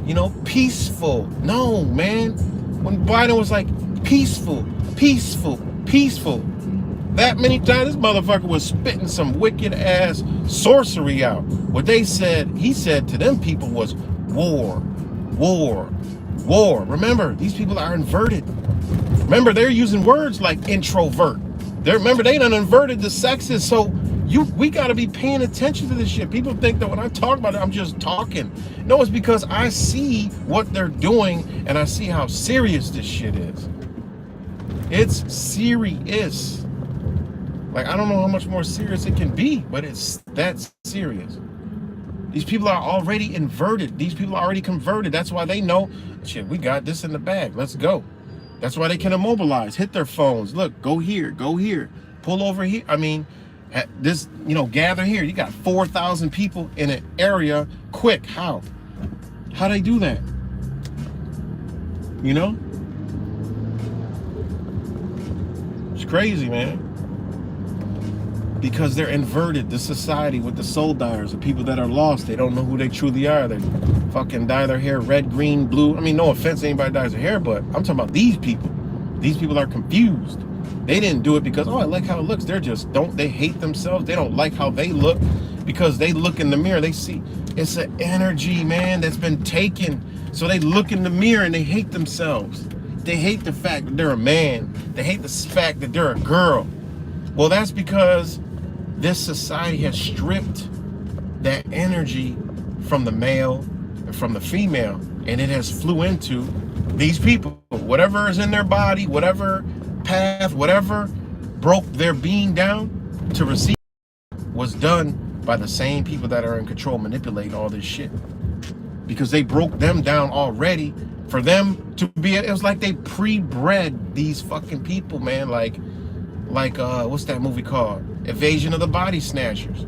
you know, peaceful. No, man. When Biden was like, peaceful, peaceful, peaceful. That many times, this motherfucker was spitting some wicked ass sorcery out. What he said to them people was war, war, war. Remember, these people are inverted. Remember, they're using words like introvert. Remember, they done inverted the sexes. So we got to be paying attention to this shit. People think that when I talk about it, I'm just talking. No, it's because I see what they're doing and I see how serious this shit is. It's serious. Like, I don't know how much more serious it can be, but it's that serious. These people are already inverted. These people are already converted. That's why they know, shit, we got this in the bag. Let's go. That's why they can immobilize, hit their phones. Look, go here, pull over here. I mean, this, you know, gather here. You got 4,000 people in an area quick. How they do that? You know? It's crazy, man. Because they're inverted, the society with the soul dyers, the people that are lost. They don't know who they truly are. They fucking dye their hair red, green, blue. I mean, no offense to anybody dyes their hair, but I'm talking about these people. These people are confused. They didn't do it because, oh, I like how it looks. They hate themselves. They don't like how they look because they look in the mirror. They see it's an energy, man, that's been taken. So they look in the mirror and they hate themselves. They hate the fact that they're a man. They hate the fact that they're a girl. Well, that's because this society has stripped that energy from the male and from the female, and it has flew into these people. Whatever is in their body, whatever path, whatever broke their being down to receive was done by the same people that are in control, manipulating all this shit. Because they broke them down already For them to be, it was like they pre-bred these fucking people, man. Like what's that movie called? Invasion of the Body Snatchers.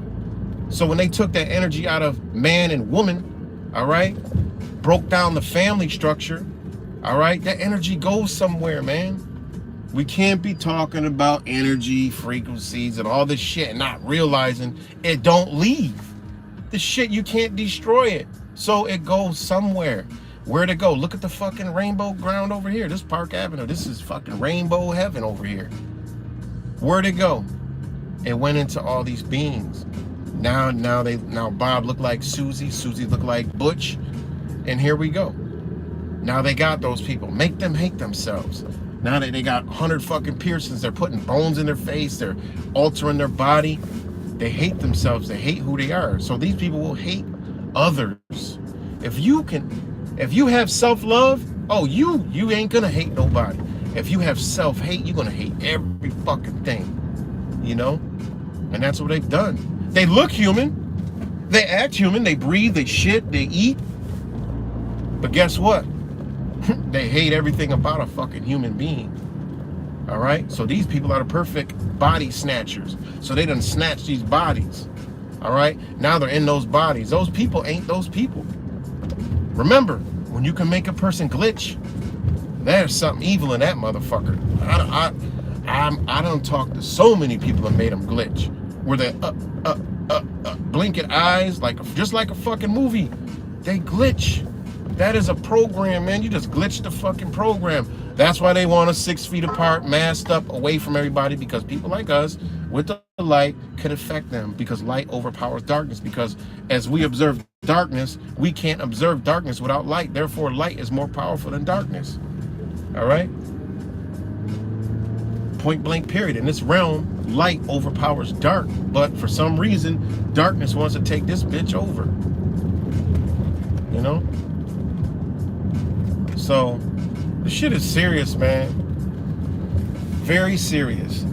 So when they took that energy out of man and woman, all right, broke down the family structure, all right, that energy goes somewhere, man. We can't be talking about energy frequencies and all this shit and not realizing it don't leave. The shit, you can't destroy it. So it goes somewhere. Where'd it go? Look at the fucking rainbow ground over here. This Park Avenue. This is fucking rainbow heaven over here. Where'd it go? It went into all these beings. Now Bob looked like Susie. Susie looked like Butch. And here we go. Now they got those people. Make them hate themselves. Now that they got 100 fucking piercings, they're putting bones in their face, they're altering their body. They hate themselves, they hate who they are. So these people will hate others. If you have self-love, oh, you ain't gonna hate nobody. If you have self-hate, you're gonna hate every fucking thing. You know? And that's what they've done. They look human, they act human, they breathe, they shit, they eat. But guess what? They hate everything about a fucking human being. All right? So these people are the perfect body snatchers. So they done snatch these bodies. All right? Now they're in those bodies. Those people ain't those people. Remember, when you can make a person glitch, there's something evil in that motherfucker. I done talked to so many people and made them glitch. Where they blinking eyes, just like a fucking movie. They glitch. That is a program, man. You just glitched the fucking program. That's why they want us 6 feet apart, masked up, away from everybody, because people like us with the light could affect them, because light overpowers darkness. Because as we observe darkness, we can't observe darkness without light. Therefore, light is more powerful than darkness. All right? Point blank period. In this realm, light overpowers dark. But for some reason, darkness wants to take this bitch over. You know? So, the shit is serious, man. Very serious.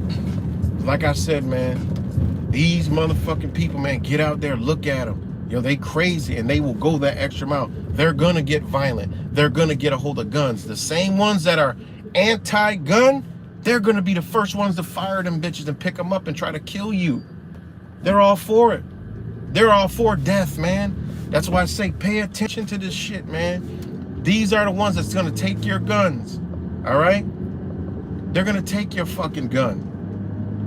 Like I said, man, these motherfucking people, man, get out there, look at them. Yo, they crazy, and they will go that extra mile. They're gonna get violent. They're gonna get a hold of guns. The same ones that are anti-gun, they're gonna be the first ones to fire them bitches and pick them up and try to kill you. They're all for it. They're all for death, man. That's why I say pay attention to this shit, man. These are the ones that's gonna take your guns, all right? They're gonna take your fucking gun.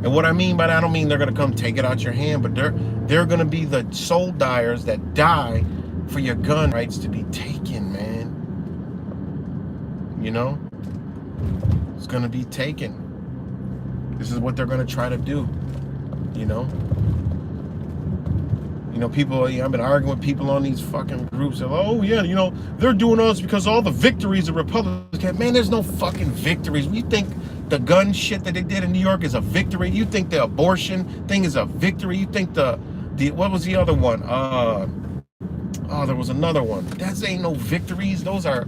And what I mean by that, I don't mean they're gonna come take it out your hand, but they're gonna be the soul dyers that die for your gun rights to be taken, man. You know? It's gonna be taken. This is what they're gonna try to do, you know? You know, people, I've been arguing with people on these fucking groups. They're like, oh, yeah, you know, they're doing all this because all the victories of Republicans. Man, there's no fucking victories. You think the gun shit that they did in New York is a victory? You think the abortion thing is a victory? You think the what was the other one? There was another one. That ain't no victories. Those are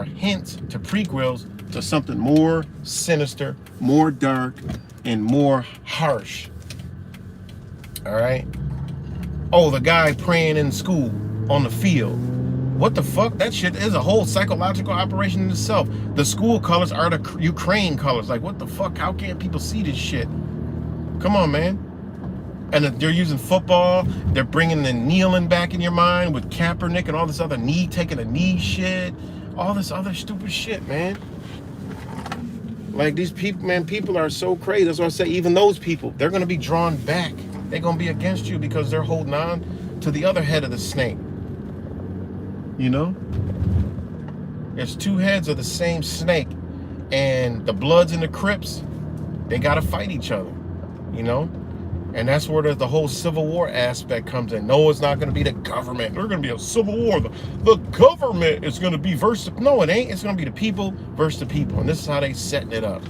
hints to prequels to something more sinister, more dark, and more harsh. All right? Oh, the guy praying in school on the field. What the fuck? That shit is a whole psychological operation in itself. The school colors are the Ukraine colors. Like, what the fuck? How can't people see this shit? Come on, man. And they're using football. They're bringing the kneeling back in your mind with Kaepernick and all this other taking a knee shit. All this other stupid shit, man. Like, these people, man, people are so crazy. That's why I say even those people, they're going to be drawn back. They're going to be against you because they're holding on to the other head of the snake. You know? There's two heads of the same snake. And the Bloods and the Crips, they got to fight each other. You know? And that's where the whole Civil War aspect comes in. No, it's not going to be the government. There's going to be a civil war. The government is going to be versus... No, it ain't. It's going to be the people versus the people. And this is how they setting it up.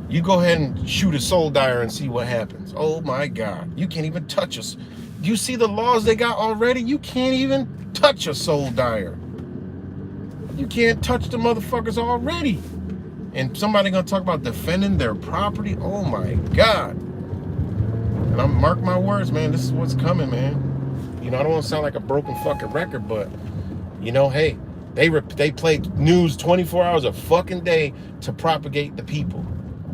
You go ahead and shoot a soul dyer and see what happens. Oh my God. You can't even touch us. You see the laws they got already? You can't even touch a soul dyer. You can't touch the motherfuckers already. And somebody gonna talk about defending their property? Oh my God. And I'm mark my words, man, this is what's coming, man. You know, I don't want to sound like a broken fucking record, but you know, hey, They play news 24 hours a fucking day to propagate the people.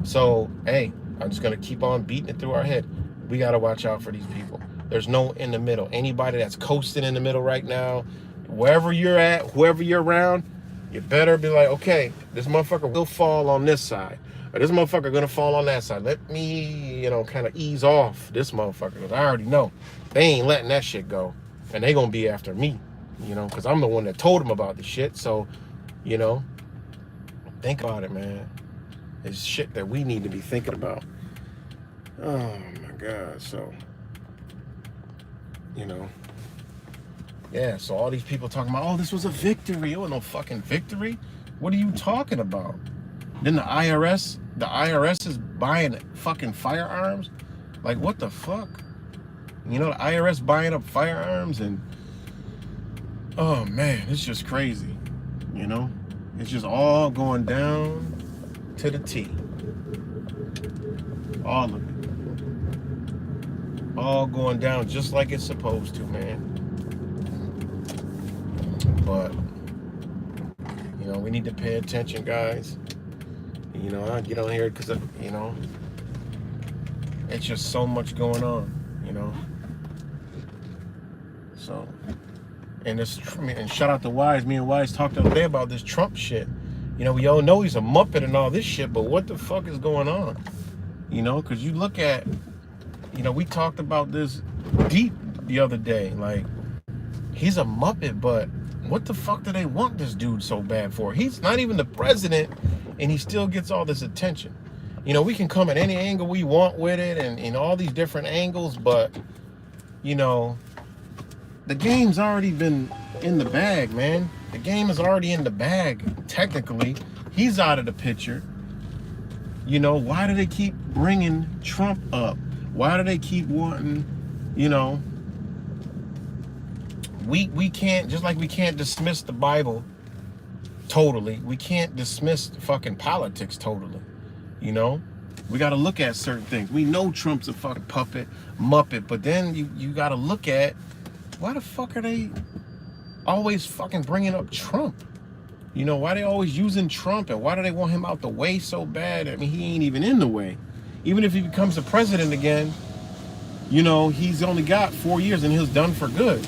So, hey, I'm just going to keep on beating it through our head. We got to watch out for these people. There's no in the middle. Anybody that's coasting in the middle right now, wherever you're at, whoever you're around, you better be like, okay, this motherfucker will fall on this side. Or this motherfucker gonna fall on that side. Let me, kind of ease off this motherfucker. Because I already know they ain't letting that shit go. And they gonna be after me, because I'm the one that told them about the shit. So, think about it, man. It's shit that we need to be thinking about. Oh my God. So, yeah, so all these people talking about, oh, this was a victory. It was no fucking victory. What are you talking about? Then the IRS is buying fucking firearms? Like, what the fuck? The IRS buying up firearms and, oh man, it's just crazy. It's just all going down to the T. All of it. All going down just like it's supposed to, man. But, we need to pay attention, guys. I get on here because, it's just so much going on, So, and shout out to Wise. Me and Wise talked the other day about this Trump shit. We all know he's a Muppet and all this shit, but what the fuck is going on? Because you look at, we talked about this deep the other day. Like, he's a Muppet, but what the fuck do they want this dude so bad for? He's not even the president, and he still gets all this attention. We can come at any angle we want with it and in all these different angles, but, the game's already been in the bag, man. The game is already in the bag, technically. He's out of the picture. Why do they keep bringing Trump up? Why do they keep wanting, we can't, just like we can't dismiss the Bible totally, we can't dismiss fucking politics totally. We got to look at certain things. We know Trump's a fucking puppet, Muppet, but then you got to look at, why the fuck are they always fucking bringing up Trump? Why they always using Trump, and why do they want him out the way so bad? I mean, he ain't even in the way. Even if he becomes the president again, he's only got 4 years and he's done for good.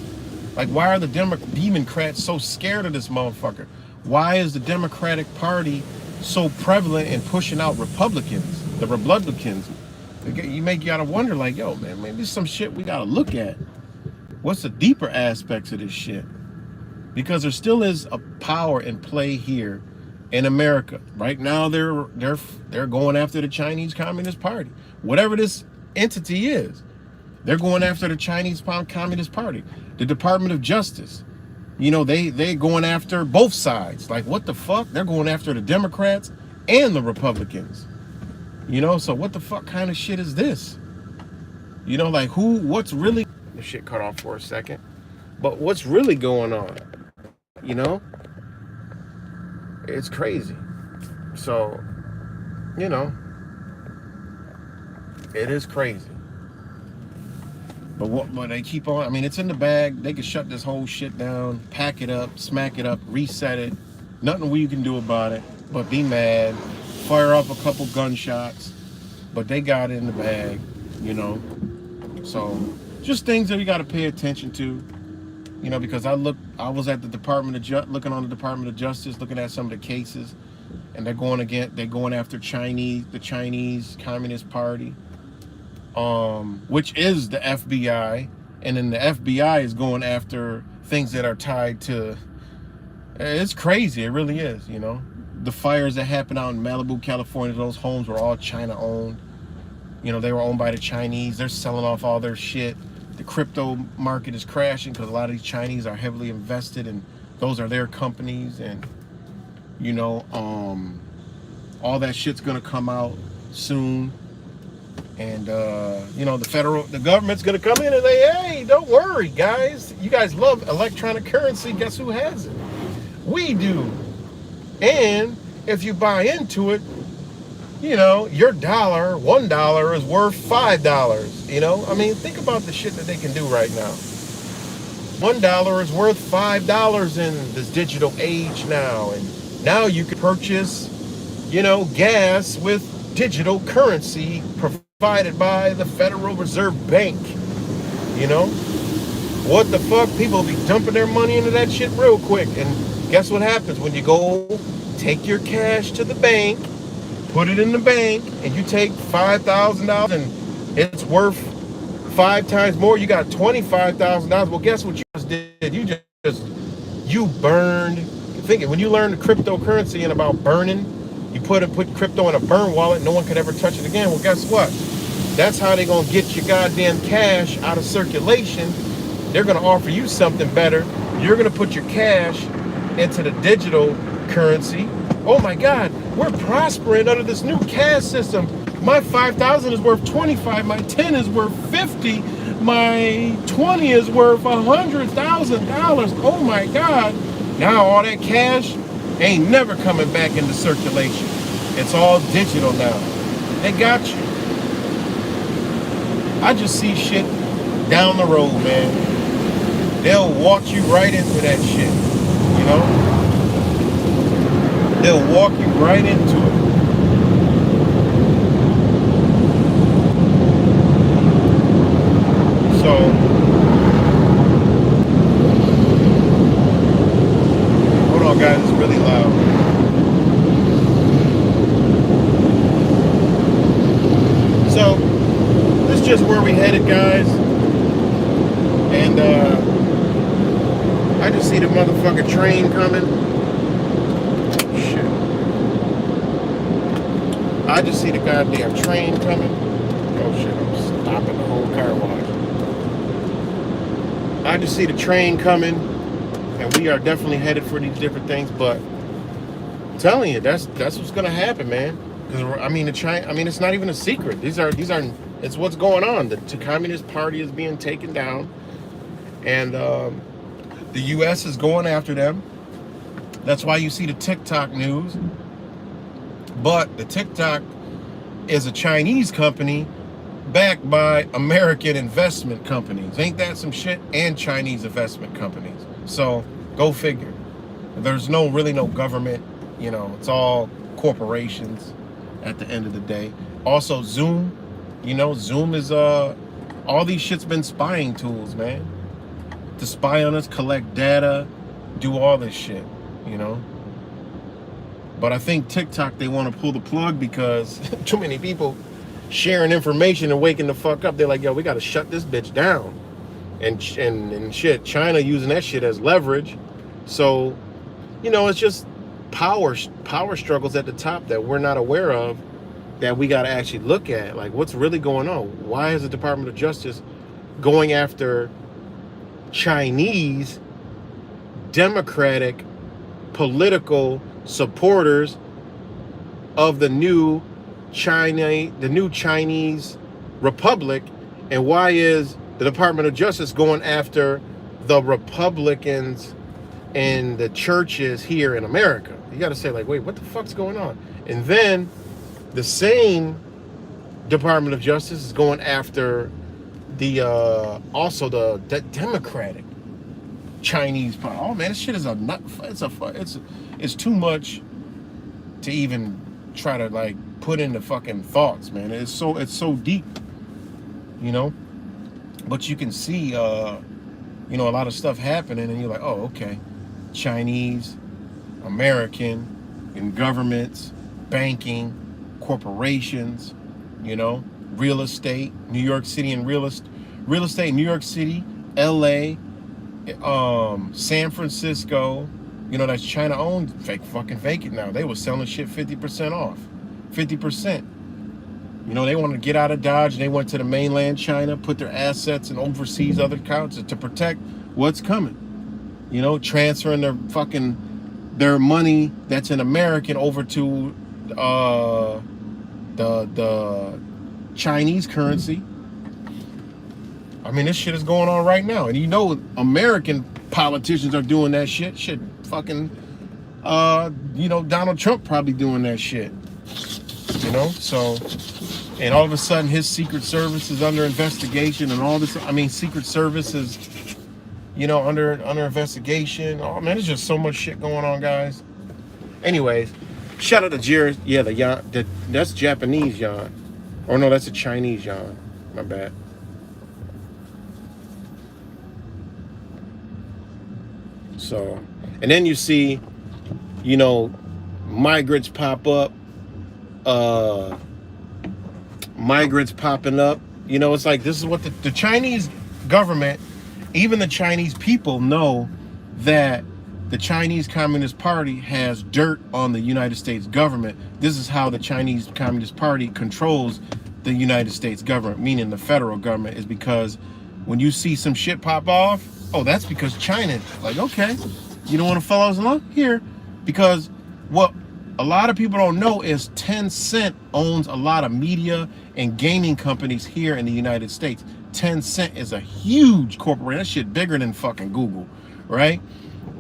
Like, why are the Democrats so scared of this motherfucker? Why is the Democratic Party so prevalent in pushing out Republicans, the Republicans? You gotta wonder, like, yo, man, maybe some shit we gotta look at. What's the deeper aspects of this shit? Because there still is a power in play here in America. Right now, they're going after the Chinese Communist Party. Whatever this entity is, they're going after the Chinese Communist Party. The Department of Justice, they going after both sides. Like, what the fuck? They're going after the Democrats and the Republicans. So what the fuck kind of shit is this? Like, what's really... The shit cut off for a second. But what's really going on? It's crazy. So, it is crazy. But they keep on, I mean, it's in the bag. They can shut this whole shit down, pack it up, smack it up, reset it. Nothing we can do about it but be mad, fire off a couple gunshots. But they got it in the bag, So, just things that we got to pay attention to. Because I was at the looking on the Department of Justice, looking at some of the cases, and they're going after the Chinese Communist Party, which is the FBI, and then the FBI is going after things that are tied to. It's crazy, it really is. The fires that happened out in Malibu, California, those homes were all China owned. They were owned by the Chinese. They're selling off all their shit. The crypto market is crashing because a lot of these Chinese are heavily invested, and those are their companies. And all that shit's gonna come out soon. And the government's gonna come in and say, hey, don't worry, guys. You guys love electronic currency. Guess who has it? We do. And if you buy into it, your $1 is worth $5. I mean, think about the shit that they can do right now. $1 is worth $5 in this digital age now. And now you can purchase, gas with digital currency provided by the Federal Reserve Bank. What the fuck? People be dumping their money into that shit real quick. And guess what happens when you go take your cash to the bank, put it in the bank, and you take $5,000 and it's worth 5 times more? You got $25,000. Well, guess what you just did? You burned. Think it. When you learn the cryptocurrency and about burning, you put crypto in a burn wallet. No one could ever touch it again. Well, guess what? That's how they're gonna get your goddamn cash out of circulation. They're gonna offer you something better. You're gonna put your cash into the digital currency. Oh my God, we're prospering under this new cash system. My 5,000 is worth 25. My 10 is worth 50. My 20 is worth $100,000. Oh my God! Now all that cash ain't never coming back into circulation. It's all digital now. They got you. I just see shit down the road, man. They'll walk you right into that shit, They'll walk you right into it. So, hold on guys, it's really loud. So, this is just where we headed, guys. And, I just see the motherfucking train coming. Shit. I just see the goddamn train coming. Oh shit, I'm stopping the whole car wash. I just see the train coming, and we are definitely headed for these different things, but I'm telling you, that's what's gonna happen, man. It's not even a secret. It's what's going on. The Communist Party is being taken down, and the U.S. is going after them. That's why you see the TikTok news. But the TikTok is a Chinese company backed by American investment companies. Ain't that some shit? And Chinese investment companies. So go figure. There's really no government. It's all corporations at the end of the day. Also, Zoom. Zoom is all these shit's been spying tools, man. To spy on us, collect data, do all this shit, But I think TikTok, they want to pull the plug because too many people sharing information and waking the fuck up. They're like, yo, we got to shut this bitch down. And shit, China using that shit as leverage. So, it's just power struggles at the top that we're not aware of, that we got to actually look at. Like, what's really going on? Why is the Department of Justice going after Chinese democratic political supporters of the new Chinese Republic? And why is the Department of Justice going after the Republicans and the churches here in America? You got to say, like, wait, what the fuck's going on? And then the same Department of Justice is going after also the democratic Chinese party. Oh man, this shit is it's too much to even try to like put into fucking thoughts, man. It's so deep, But you can see a lot of stuff happening, and you're like, oh, okay. Chinese, American, in governments, banking, corporations, real estate, New York City, and real estate, New York City, LA, San Francisco, that's China owned. Fake it now. They were selling shit 50% off. 50%. They wanted to get out of Dodge, and they went to the mainland China, put their assets in overseas other accounts to protect what's coming. Transferring their money that's in American over to the Chinese currency. This shit is going on right now. And American politicians are doing that shit. Donald Trump probably doing that shit. So, and all of a sudden his Secret Service is under investigation and all this. Secret Service is, you know, under investigation. Oh man, there's just so much shit going on, guys. Anyways, shout out to Jared. Yeah, that's Japanese yawn. Oh no, that's a Chinese yawn. My bad. So, and then you see, you know, migrants pop up. Migrants popping up. You know, it's like this is what the Chinese government, even the Chinese people know that the Chinese Communist Party has dirt on the United States government. This is how the Chinese Communist Party controls the United States government, meaning the federal government, is because when you see some shit pop off, oh, that's because China, like, okay, you don't want to follow us along? Here. Because what a lot of people don't know is Tencent owns a lot of media and gaming companies here in the United States. Tencent is a huge corporation. That shit bigger than fucking Google, right?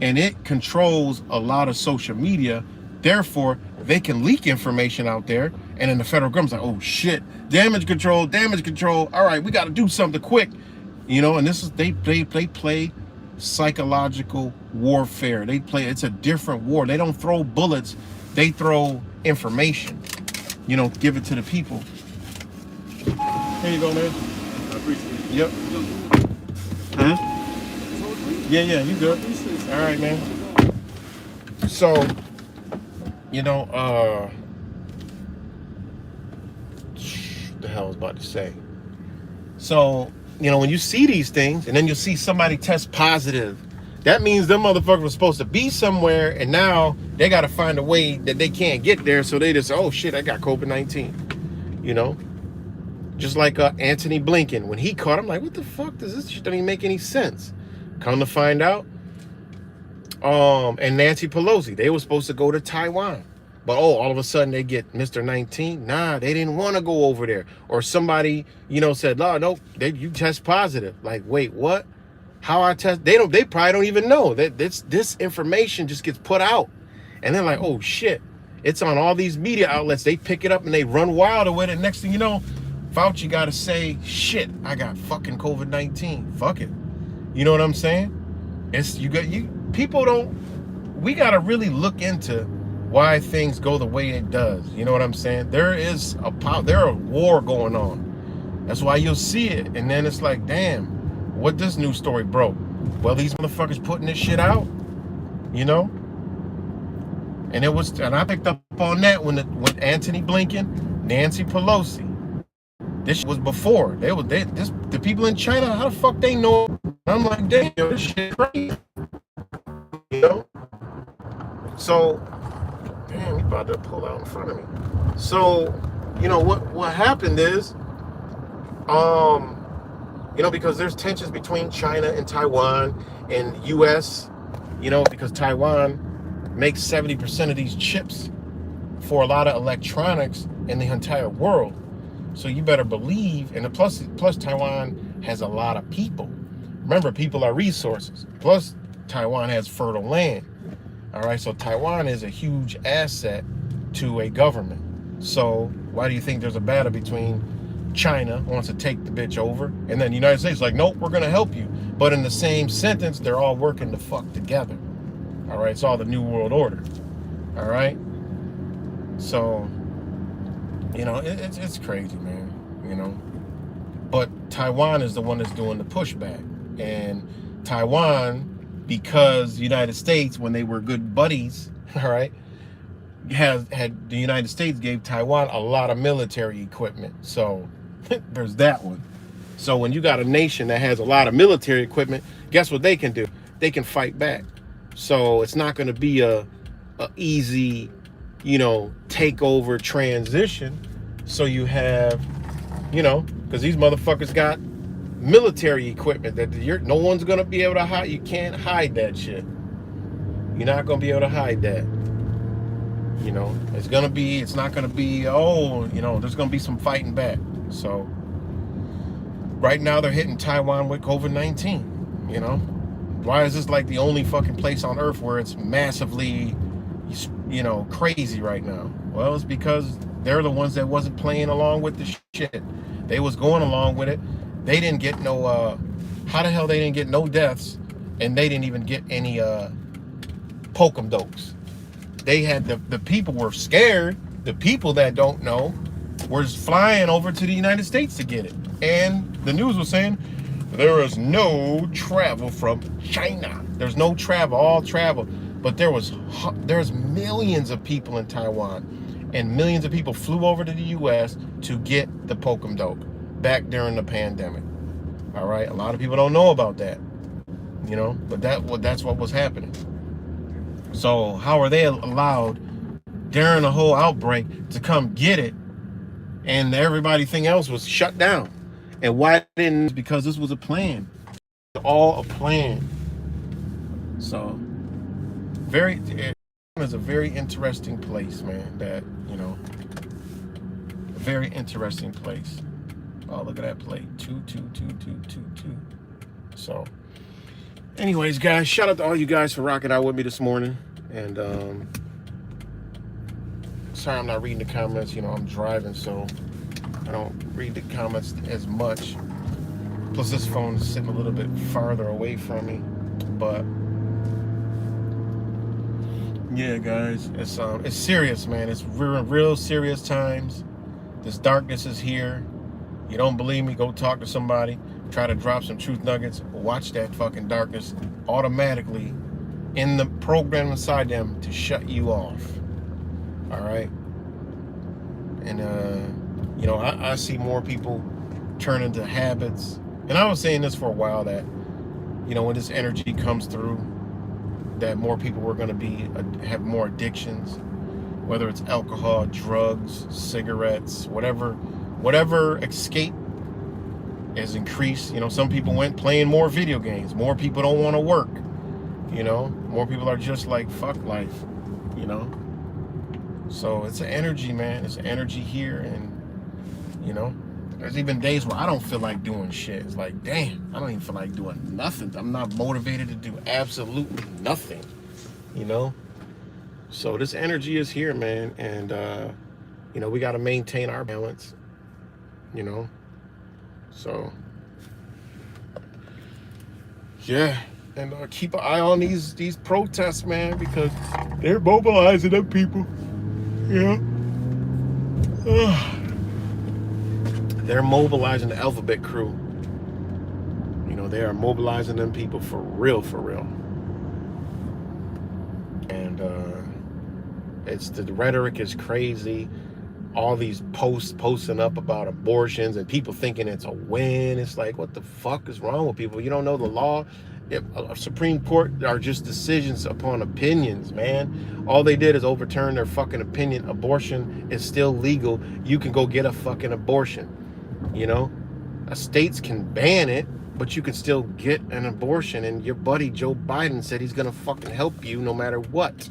And it controls a lot of social media. Therefore, they can leak information out there. And then the federal government's like, oh shit, damage control. All right, we got to do something quick. You know, and this is, they play psychological warfare. It's a different war. They don't throw bullets. They throw information, you know, give it to the people. Here you go, man. I appreciate it. Yep. Huh? Yeah, you good. All right, man. So, you know, the hell I was about to say. So, you know, when you see these things and then you see somebody test positive, that means them motherfuckers were supposed to be somewhere, and now they got to find a way that they can't get there. So they just, oh shit, I got COVID-19. You know, just like Anthony Blinken, when he caught, I'm like, what the fuck does this shit? Doesn't even make any sense. Come to find out, and Nancy Pelosi, they were supposed to go to Taiwan, but all of a sudden they get Mr. 19. Nah, they didn't want to go over there. Or somebody, you know, said, no, nope, you test positive. Like, wait, what? How I test? They probably don't even know that this information just gets put out, and they're like, oh shit, it's on all these media outlets. They pick it up and they run wild with it. Next thing you know, Fauci got to say, shit, I got fucking COVID-19. Fuck it. You know what I'm saying? People don't. We got to really look into why things go the way it does. You know what I'm saying? There's a war going on. That's why you'll see it, and then it's like, damn. What this news story broke? Well, these motherfuckers putting this shit out, you know. And I picked up on that when Anthony Blinken, Nancy Pelosi. This shit was before. The people in China, how the fuck they know? I'm like, damn, this shit crazy, you know. So, damn, he about to pull out in front of me. So, you know what happened is, you know, because there's tensions between China and Taiwan and U.S., you know, because Taiwan makes 70% of these chips for a lot of electronics in the entire world. So you better believe, and plus Taiwan has a lot of people. Remember, people are resources. Plus, Taiwan has fertile land. All right, so Taiwan is a huge asset to a government. So why do you think there's a battle between China wants to take the bitch over, and then the United States is like, nope, we're gonna help you. But in the same sentence, they're all working the fuck together. All right, it's all the New World Order. All right, so you know it's crazy, man. You know, but Taiwan is the one that's doing the pushback, and Taiwan, because the United States, when they were good buddies, all right, had the United States gave Taiwan a lot of military equipment. So there's that one. So when you got a nation that has a lot of military equipment, guess what they can do? They can fight back. So it's not going to be a easy, you know, takeover transition. So you have, you know, because these motherfuckers got military equipment that no one's going to be able to hide. You can't hide that shit. You're not going to be able to hide that. You know, it's not going to be, oh, you know, there's going to be some fighting back. So right now they're hitting Taiwan with COVID-19, you know. Why is this like the only fucking place on earth where it's massively, you know, crazy right now? Well, it's because they're the ones that wasn't playing along with the shit. They was going along with it. They didn't get no, how the hell they didn't get no deaths and they didn't even get any Pokemon dokes. They had the people were scared. The people that don't know were flying over to the United States to get it. And the news was saying there is no travel from China. There's no travel, all travel. But there's millions of people in Taiwan, and millions of people flew over to the U.S. to get the Pokemon doke back during the pandemic. All right, a lot of people don't know about that, you know, but that's what was happening. So how are they allowed during the whole outbreak to come get it, and everything else was shut down? And why didn't? Because this was a plan, all a plan. So it is a very interesting place, man. That, you know, a very interesting place. Oh, look at that play, 2-2-2-2-2-2. So, anyways, guys, shout out to all you guys for rocking out with me this morning. And sorry I'm not reading the comments. You know, I'm driving, so I don't read the comments as much. Plus, this phone is sitting a little bit farther away from me. But yeah, guys, it's serious, man. It's real serious times. This darkness is here. You don't believe me? Go talk to somebody. Try to drop some truth nuggets. Watch that fucking darkness automatically in the program inside them to shut you off. All right. And you know, I see more people turn into habits. And I was saying this for a while that, you know, when this energy comes through, that more people were going to have more addictions, whether it's alcohol, drugs, cigarettes, whatever escape is increased. You know, some people went playing more video games. More people don't want to work. You know, more people are just like, fuck life, you know. So it's an energy, man. It's an energy here. And, you know, there's even days where I don't feel like doing shit. It's like, damn, I don't even feel like doing nothing. I'm not motivated to do absolutely nothing, you know. So this energy is here, man. And, you know, we got to maintain our balance, you know. So, yeah. And keep an eye on these protests, man, because they're mobilizing them people. Yeah. They're mobilizing the alphabet crew. You know, they are mobilizing them people for real, for real. And the rhetoric is crazy. All these posting up about abortions and people thinking it's a win. It's like, what the fuck is wrong with people? You don't know the law. Supreme Court are just decisions upon opinions, man. All they did is overturn their fucking opinion. Abortion is still legal. You can go get a fucking abortion. You know, states can ban it, but you can still get an abortion. And your buddy Joe Biden said he's gonna fucking help you no matter what.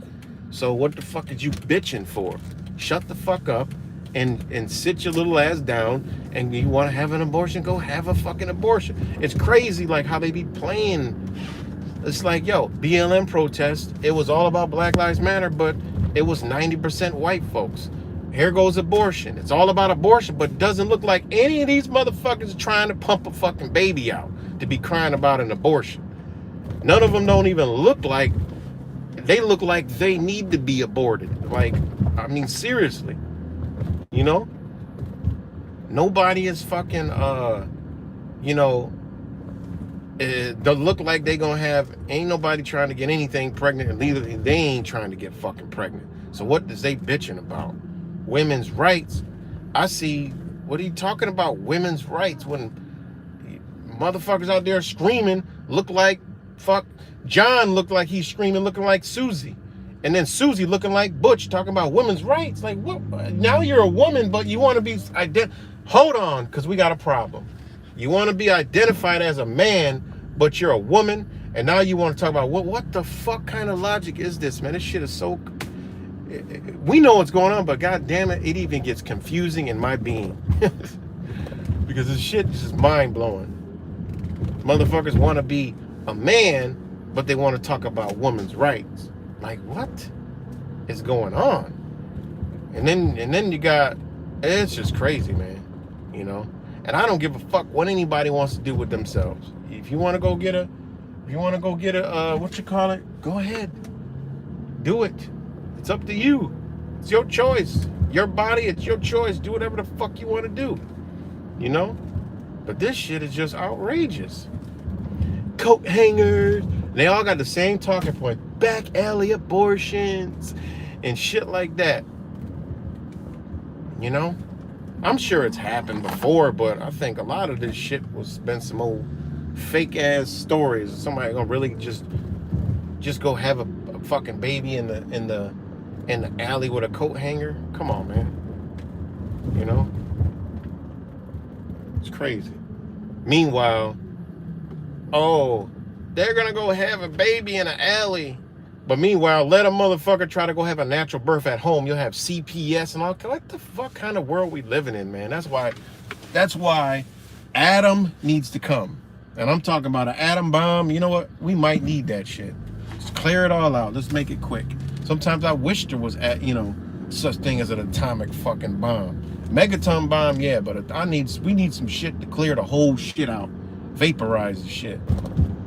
So what the fuck is you bitching for? Shut the fuck up and sit your little ass down. And you want to have an abortion, go have a fucking abortion. It's crazy, like how they be playing. It's like, yo, BLM protest, it was all about Black Lives Matter, but it was 90% white folks. Here goes abortion. It's all about abortion, but it doesn't look like any of these motherfuckers are trying to pump a fucking baby out to be crying about an abortion. None of them don't even look like, they look like they need to be aborted. Like, I mean, seriously, you know? Nobody is fucking, you know, they look like they gonna have, ain't nobody trying to get anything pregnant, and neither they ain't trying to get fucking pregnant. So what is they bitching about? Women's rights. I see, what are you talking about, women's rights, when motherfuckers out there screaming look like, fuck, John looked like he's screaming looking like Susie. And then Susie looking like Butch talking about women's rights. Like, what? Now you're a woman, but you want to be hold on, because we got a problem. You want to be identified as a man, but you're a woman, and now you want to talk about what the fuck kind of logic is this, man? This shit is so, we know what's going on, but god damn it, it even gets confusing in my being. Because this shit is just mind-blowing. Motherfuckers want to be a man, but they want to talk about women's rights. Like, what is going on? And then you got, it's just crazy, man. You know, and I don't give a fuck what anybody wants to do with themselves. If you want to go get a You want to go get a, what you call it? Go ahead. Do it. It's up to you. It's your choice. Your body, it's your choice. Do whatever the fuck you want to do. You know? But this shit is just outrageous. Coat hangers. They all got the same talking point. Back alley abortions and shit like that. You know? I'm sure it's happened before, but I think a lot of this shit was been some old fake ass stories. Somebody gonna really just go have a fucking baby in the alley with a coat hanger? Come on, man. You know? It's crazy. Meanwhile, oh, they're gonna go have a baby in an alley. But meanwhile, let a motherfucker try to go have a natural birth at home. You'll have CPS and all. What the fuck kind of world we living in, man? That's why Adam needs to come. And I'm talking about an atom bomb. You know what? We might need that shit. Just clear it all out. Let's make it quick. Sometimes I wish there was, such thing as an atomic fucking bomb. Megaton bomb, yeah, but we need some shit to clear the whole shit out. Vaporize the shit.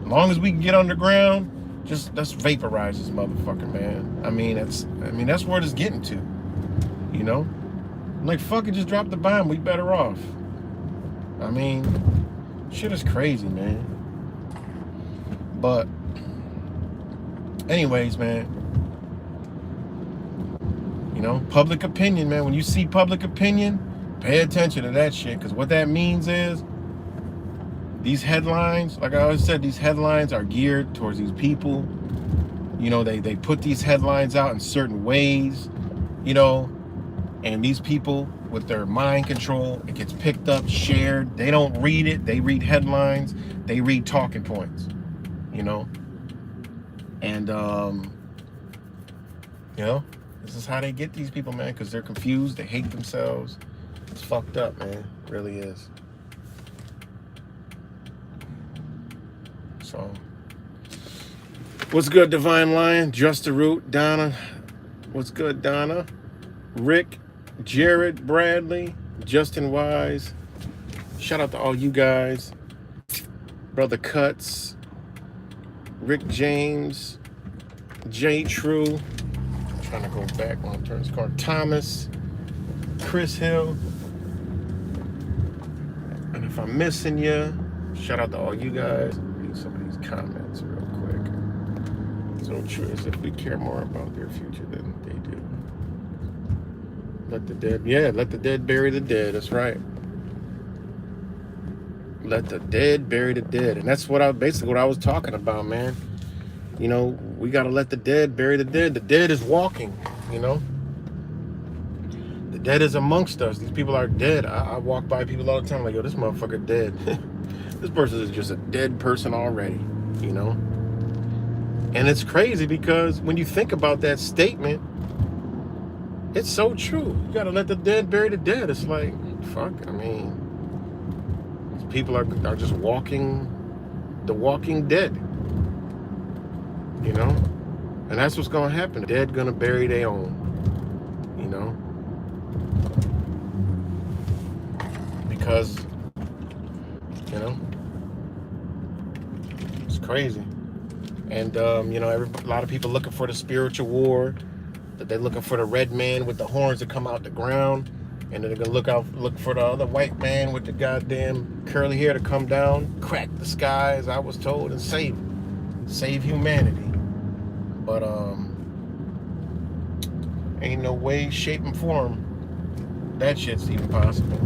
As long as we can get underground, just let's vaporize this motherfucker, man. I mean that's where it's getting to. You know? Like, fuck it, just drop the bomb. We better off. I mean, shit is crazy, man. But anyways, man. You know, public opinion, man. When you see public opinion, pay attention to that shit. Because what that means is these headlines, like I always said, these headlines are geared towards these people. You know, they put these headlines out in certain ways, you know, and these people with their mind control, it gets picked up, shared. They don't read it. They read headlines. They read talking points, you know. And, you know, this is how they get these people, man, because they're confused. They hate themselves. It's fucked up, man. It really is. So, what's good, Divine Lion? Just the Root, Donna. What's good, Donna? Rick, Jared, Bradley, Justin Wise. Shout out to all you guys. Brother Cuts, Rick James, J True. I'm trying to go back when I turn this car. Thomas, Chris Hill. And if I'm missing you, shout out to all you guys. Read some of these comments real quick. So true as if we care more about their future than they do. Let the dead bury the dead. That's right. Let the dead bury the dead. And that's basically what I was talking about, man. You know, we got to let the dead bury the dead. The dead is walking, you know. The dead is amongst us. These people are dead. I walk by people all the time like, yo, this motherfucker dead. This person is just a dead person already, you know. And it's crazy because when you think about that statement, it's so true. You got to let the dead bury the dead. It's like, fuck, I mean, these people are just walking, the walking dead. You know? And that's what's going to happen. The dead going to bury their own. You know? Because, you know, it's crazy. And, you know, a lot of people looking for the spiritual war. That they're looking for the red man with the horns to come out the ground. And then they're going to look for the other white man with the goddamn curly hair to come down, crack the sky, as I was told, and save humanity. But ain't no way, shape, and form that shit's even possible.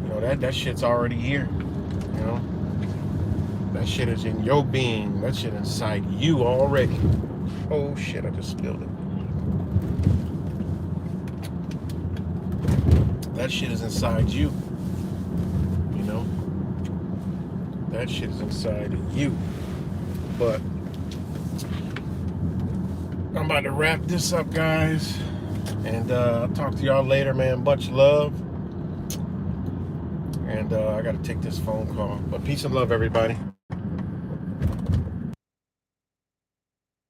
You know, that shit's already here. You know, that shit is in your being. That shit inside you already. Oh shit! I just spilled it. That shit is inside you. You know, that shit is inside of you. But I'm about to wrap this up, guys. And I'll talk to y'all later, man. Much love. And I got to take this phone call. But peace and love, everybody.